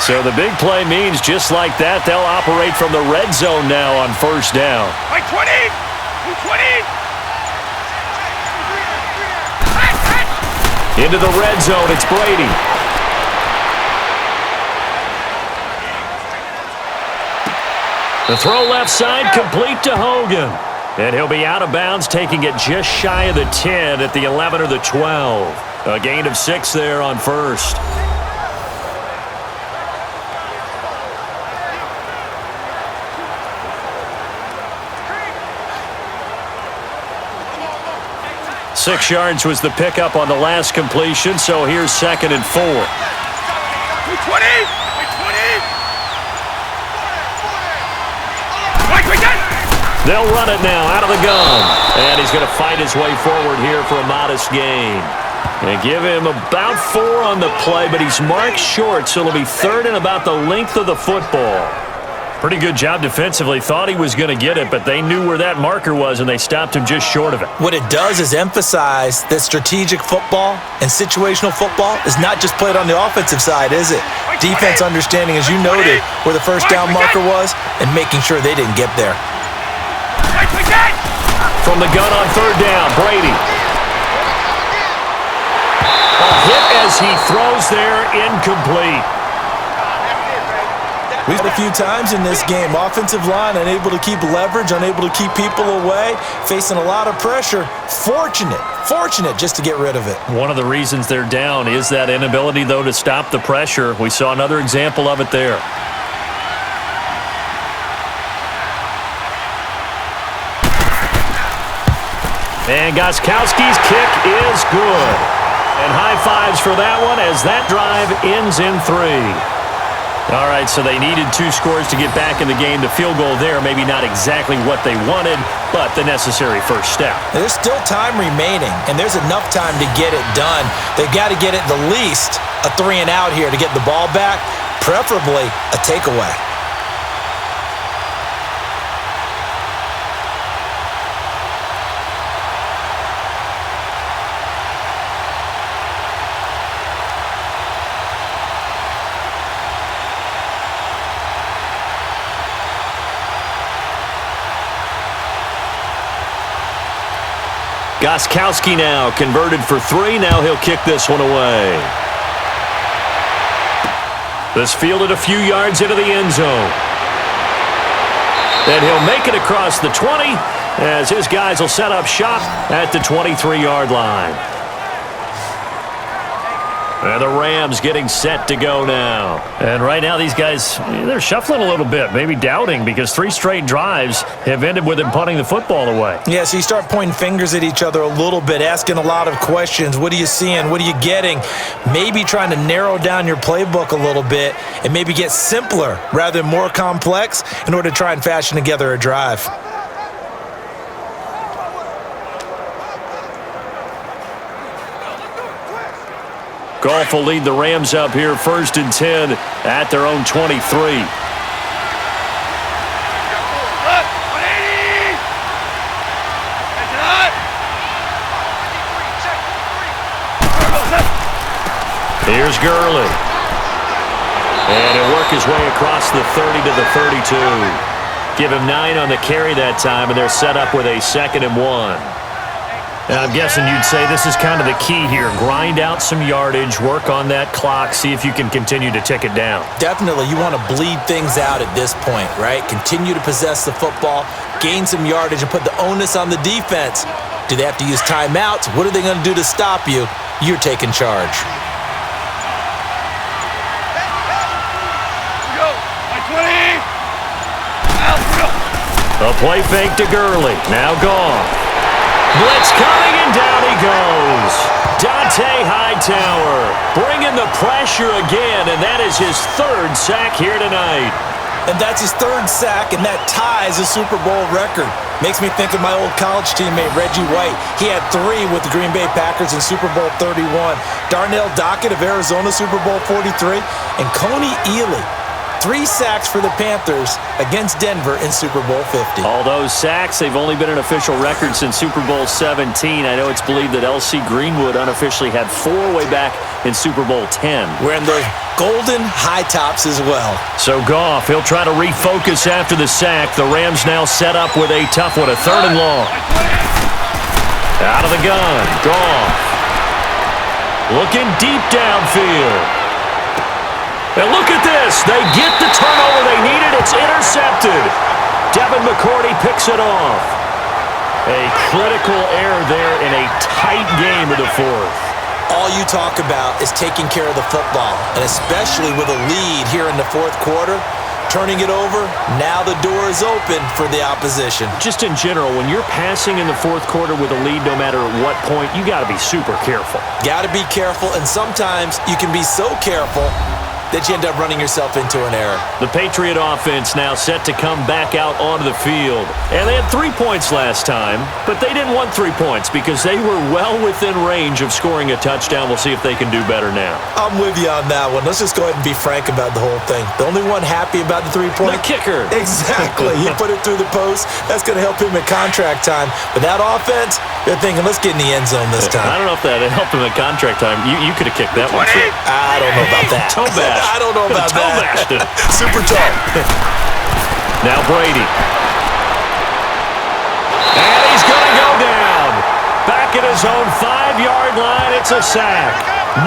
So the big play means just like that, they'll operate from the red zone now on 1st down. Like 20. 20. Into the red zone, it's Brady. The throw left side, complete to Hogan. And he'll be out of bounds, taking it just shy of the 10 at the 11 or the 12. A gain of 6 there on 1st. Six yards was the pickup on the last completion, so here's 2nd and 4. 20. They'll run it now out of the gun. And he's going to fight his way forward here for a modest gain. And give him about 4 on the play, but he's marked short, so it'll be 3rd and about the length of the football. Pretty good job defensively. Thought he was going to get it, but they knew where that marker was, and they stopped him just short of it. What it does is emphasize that strategic football and situational football is not just played on the offensive side, is it? Defense understanding, as you noted, where the first down marker was and making sure they didn't get there. From the gun on 3rd down, Brady. A hit as he throws there, incomplete. We've had a few times in this game, offensive line unable to keep leverage, unable to keep people away, facing a lot of pressure. Fortunate just to get rid of it. One of the reasons they're down is that inability, though, to stop the pressure. We saw another example of it there. And Gostkowski's kick is good. And high fives for that one as that drive ends in 3. All right, so they needed 2 scores to get back in the game. The field goal there, maybe not exactly what they wanted, but the necessary first step. There's still time remaining, and there's enough time to get it done. They've got to get it the least a 3 and out here to get the ball back, preferably a takeaway. Gostkowski now converted for 3. Now he'll kick this one away. This fielded a few yards into the end zone. And he'll make it across the 20 as his guys will set up shop at the 23-yard line. And the Rams getting set to go now. And right now these guys, they're shuffling a little bit, maybe doubting, because 3 straight drives have ended with him punting the football away. Yeah, so you start pointing fingers at each other a little bit, asking a lot of questions. What are you seeing? What are you getting? Maybe trying to narrow down your playbook a little bit and maybe get simpler rather than more complex in order to try and fashion together a drive. Goff will lead the Rams up here 1st and 10 at their own 23. Here's Gurley. And he'll work his way across the 30 to the 32. Give him 9 on the carry that time, and they're set up with a 2nd and 1. And I'm guessing you'd say this is kind of the key here. Grind out some yardage, work on that clock, see if you can continue to tick it down. Definitely. You want to bleed things out at this point, right? Continue to possess the football, gain some yardage, and put the onus on the defense. Do they have to use timeouts? What are they going to do to stop you? You're taking charge. A play fake to Gurley. Now gone. Blitz coming, and down he goes. Dante Hightower bringing the pressure again, and that is his 3rd sack here tonight. And that's his 3rd sack, and that ties a Super Bowl record. Makes me think of my old college teammate, Reggie White. He had 3 with the Green Bay Packers in Super Bowl 31. Darnell Dockett of Arizona, Super Bowl 43. And Coney Ealy, 3 sacks for the Panthers against Denver in Super Bowl 50. All those sacks, they've only been an official record since Super Bowl 17. I know it's believed that L.C. Greenwood unofficially had 4 way back in Super Bowl 10. Wearing those golden high tops as well. So Goff, he'll try to refocus after the sack. The Rams now set up with a tough one, a 3rd and long. Out of the gun, Goff. Looking deep downfield. And look at this. They get the turnover they needed. It's intercepted. Devin McCourty picks it off. A critical error there in a tight game of the 4th. All you talk about is taking care of the football, and especially with a lead here in the 4th quarter, turning it over, now the door is open for the opposition. Just in general, when you're passing in the 4th quarter with a lead, no matter at what point, you got to be super careful. Got to be careful, and sometimes you can be so careful that you end up running yourself into an error. The Patriot offense now set to come back out onto the field. And they had 3 points last time, but they didn't want 3 points because they were well within range of scoring a touchdown. We'll see if they can do better now. I'm with you on that one. Let's just go ahead and be frank about the whole thing. The only one happy about the 3-point? The kicker. Exactly. He put it through the post. That's going to help him at contract time. But that offense, they're thinking, let's get in the end zone this time. I don't know if that helped him at contract time. You could have kicked that one. I don't know about that. Toe bash. I don't know about toe that. bashed it. Super toe. Now Brady. And he's going to go down. Back at his own 5-yard line, it's a sack.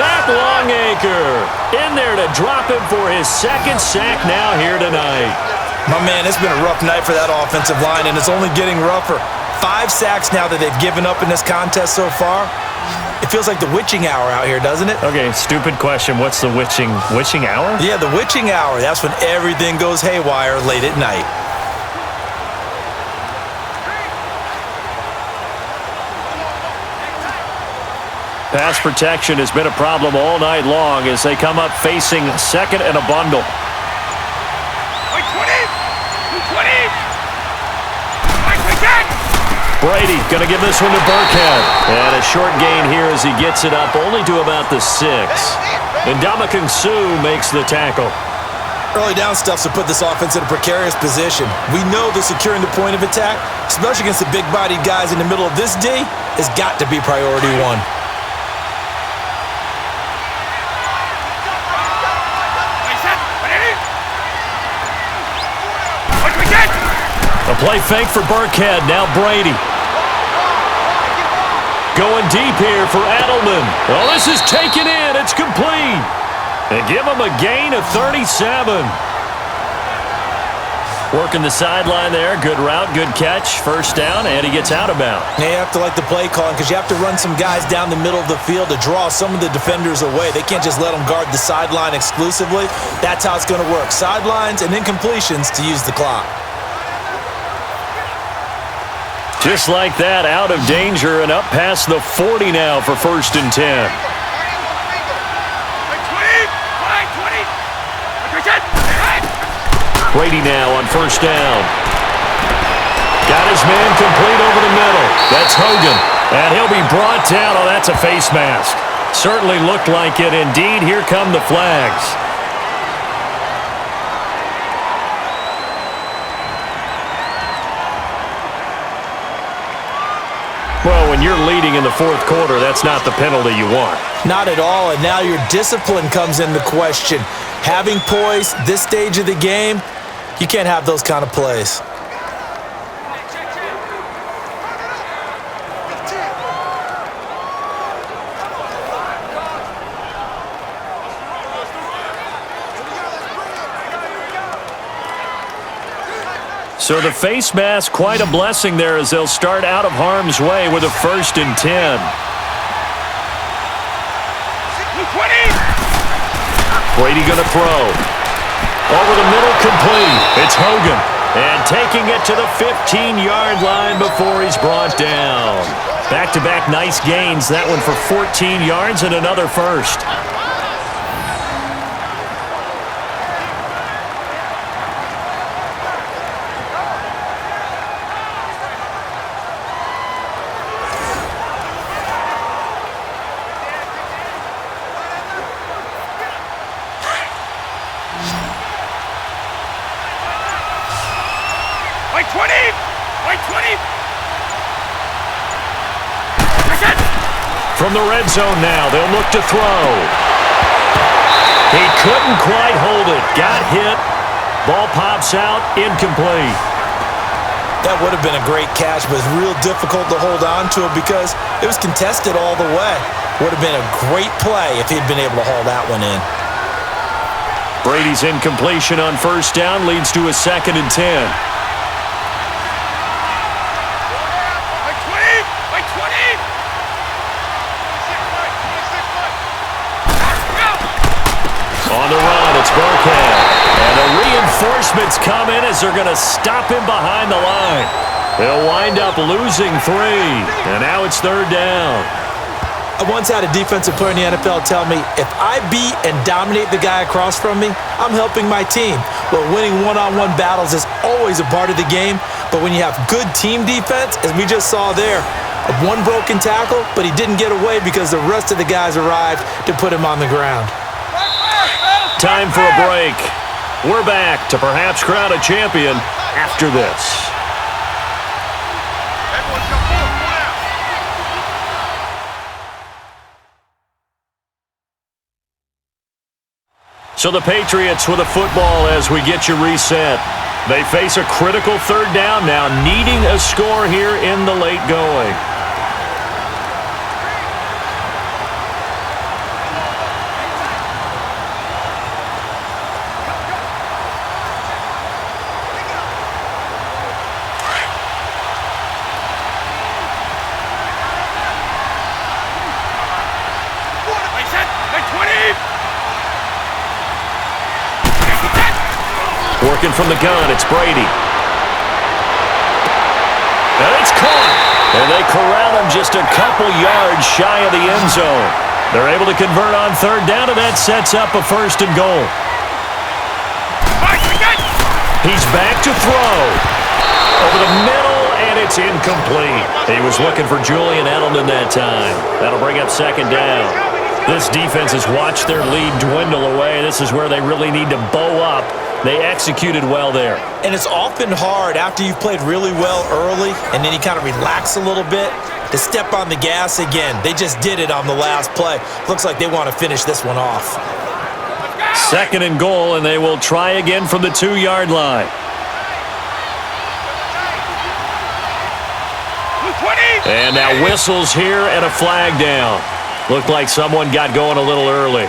Matt Longacre in there to drop him for his 2nd sack now here tonight. My man, it's been a rough night for that offensive line, and it's only getting rougher. 5 sacks now that they've given up in this contest so far. It feels like the witching hour out here, doesn't it? Okay, stupid question. What's the witching hour? Yeah, the witching hour. That's when everything goes haywire late at night. Pass protection has been a problem all night long as they come up facing 2nd and a bundle. 220! Brady going to give this one to Burkhead. And a short gain here as he gets it up only to about the 6. And Ndamukong Suh makes the tackle. Early down stuffs to put this offense in a precarious position. We know that securing the point of attack, especially against the big-bodied guys in the middle of this D, has got to be priority 1. A play fake for Burkhead. Now Brady. Going deep here for Edelman. Well, this is taken in. It's complete. They give him a gain of 37. Working the sideline there. Good route, good catch. First down, and he gets out of bounds. You have to like the play calling because you have to run some guys down the middle of the field to draw some of the defenders away. They can't just let them guard the sideline exclusively. That's how it's going to work. Sidelines and incompletions to use the clock. Just like that, out of danger and up past the 40 now for 1st and 10. Brady now on 1st down. Got his man complete over the middle. That's Hogan. And he'll be brought down. Oh, that's a face mask. Certainly looked like it. Indeed, here come the flags. Well, when you're leading in the 4th quarter, that's not the penalty you want. Not at all, and now your discipline comes into question. Having poise this stage of the game, you can't have those kind of plays. So the face mask, quite a blessing there as they'll start out of harm's way with a 1st and 10. Brady going to throw. Over the middle, complete. It's Hogan. And taking it to the 15-yard line before he's brought down. Back-to-back nice gains. That one for 14 yards and another first. From the red zone now, they'll look to throw. He couldn't quite hold it. Got hit. Ball pops out. Incomplete. That would have been a great catch, but it's real difficult to hold on to it because it was contested all the way. Would have been a great play if he'd been able to haul that one in. Brady's incompletion on 1st down leads to a 2nd and 10. On the run, it's Burkhead. And the reinforcements come in as they're going to stop him behind the line. They'll wind up losing 3. And now it's 3rd down. I once had a defensive player in the NFL tell me, if I beat and dominate the guy across from me, I'm helping my team. Well, winning one-on-one battles is always a part of the game. But when you have good team defense, as we just saw there, one broken tackle, but he didn't get away because the rest of the guys arrived to put him on the ground. Time for a break. We're back to perhaps crown a champion after this. So the Patriots with a football as we get you reset. They face a critical 3rd down now, needing a score here in the late going. Working from the gun, it's Brady. And it's caught. And they corral him just a couple yards shy of the end zone. They're able to convert on 3rd down, and that sets up a 1st and goal. He's back to throw. Over the middle, and it's incomplete. He was looking for Julian Edelman that time. That'll bring up 2nd down. This defense has watched their lead dwindle away. This is where they really need to bow up. They executed well there. And it's often hard after you've played really well early and then you kind of relax a little bit to step on the gas again. They just did it on the last play. Looks like they want to finish this one off. 2nd and goal, and they will try again from the 2-yard line. And now whistles here and a flag down. Looked like someone got going a little early.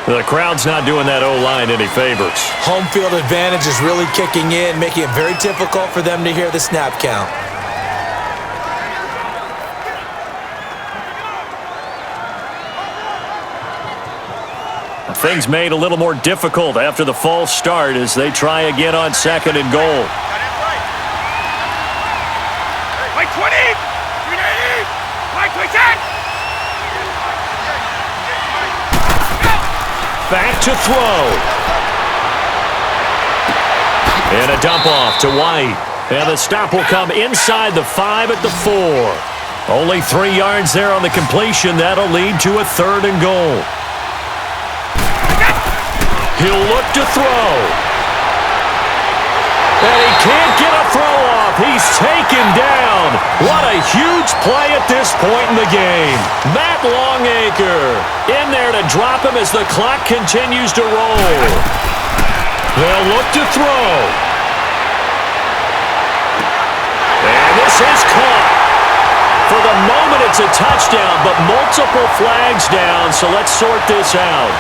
The crowd's not doing that O-line any favors. Home field advantage is really kicking in, making it very difficult for them to hear the snap count. Things made a little more difficult after the false start as they try again on 2nd and goal. Wait 20! 390! Wait 10! Back to throw. And a dump off to White. And the stop will come inside the 5 at the 4. Only 3 yards there on the completion. That'll lead to a 3rd and goal. He'll look to throw. And he can't get a throw off. He's taken down. What a huge play at this point in the game. Matt Longacre in there to drop him as the clock continues to roll. They'll look to throw. And this is caught. For the moment, it's a touchdown, but multiple flags down, so let's sort this out.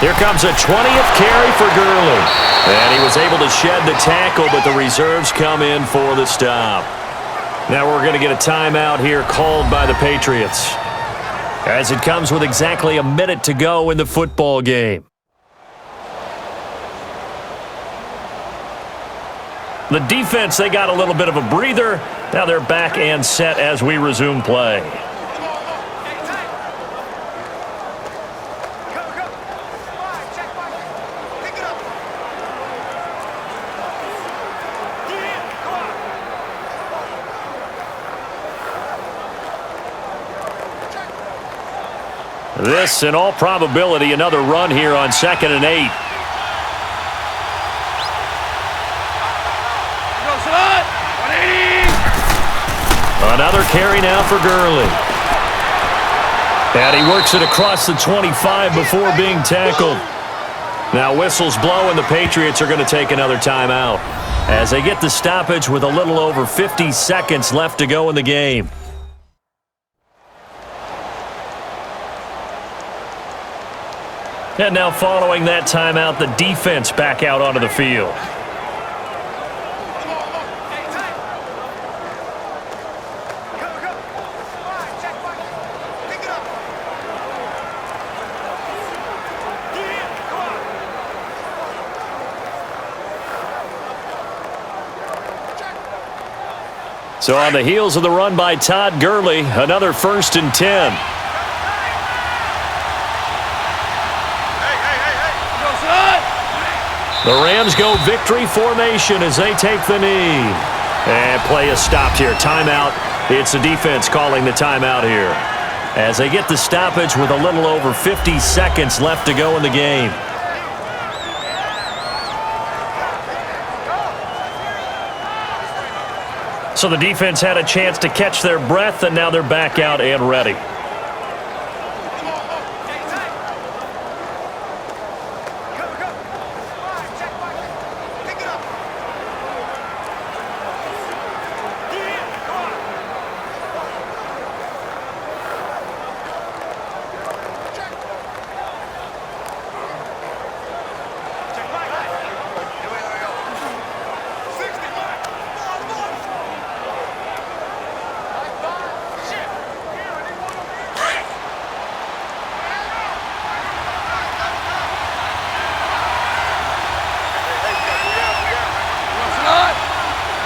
Here comes a 20th carry for Gurley. And he was able to shed the tackle, but the reserves come in for the stop. Now we're going to get a timeout here called by the Patriots, as it comes with exactly a minute to go in the football game. The defense, they got a little bit of a breather. Now they're back and set as we resume play. This, in all probability, another run here on 2nd and 8. Another carry now for Gurley. And he works it across the 25 before being tackled. Now whistles blow, and the Patriots are going to take another timeout as they get the stoppage with a little over 50 seconds left to go in the game. And now following that timeout, the defense back out onto the field. So on the heels of the run by Todd Gurley, another 1st and 10. The Rams go victory formation as they take the knee. And play is stopped here. Timeout. It's the defense calling the timeout here, as they get the stoppage with a little over 50 seconds left to go in the game. So the defense had a chance to catch their breath, and now they're back out and ready.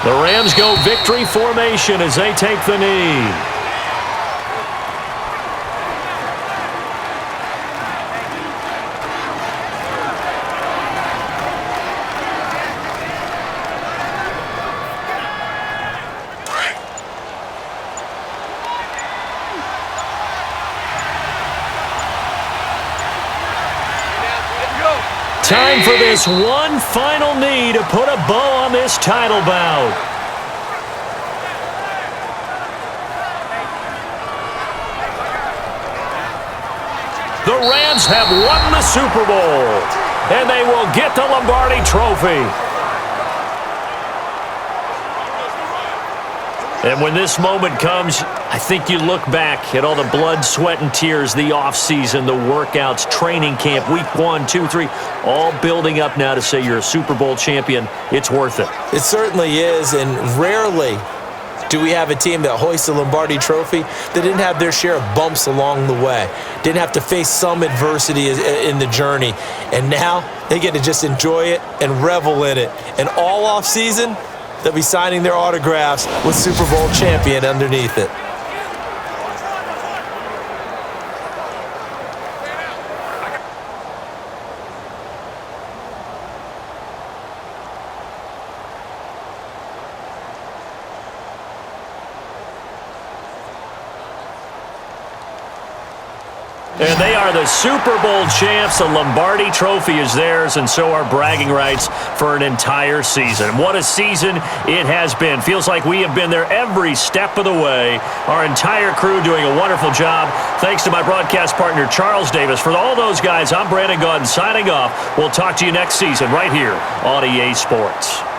The Rams go victory formation as they take the knee. Time for this one final knee to put a bow on this title bout. The Rams have won the Super Bowl, and they will get the Lombardi Trophy. And when this moment comes, I think you look back at all the blood, sweat, and tears, the offseason, the workouts, training camp, week 1, 2, 3, all building up now to say you're a Super Bowl champion. It's worth it. It certainly is, and rarely do we have a team that hoists the Lombardi Trophy that didn't have their share of bumps along the way, didn't have to face some adversity in the journey, and now they get to just enjoy it and revel in it. And all offseason, they'll be signing their autographs with Super Bowl champion underneath it. And they are the Super Bowl champs. The Lombardi Trophy is theirs, and so are bragging rights for an entire season. What a season it has been. Feels like we have been there every step of the way. Our entire crew doing a wonderful job. Thanks to my broadcast partner, Charles Davis. For all those guys, I'm Brandon Gaudin signing off. We'll talk to you next season right here on EA Sports.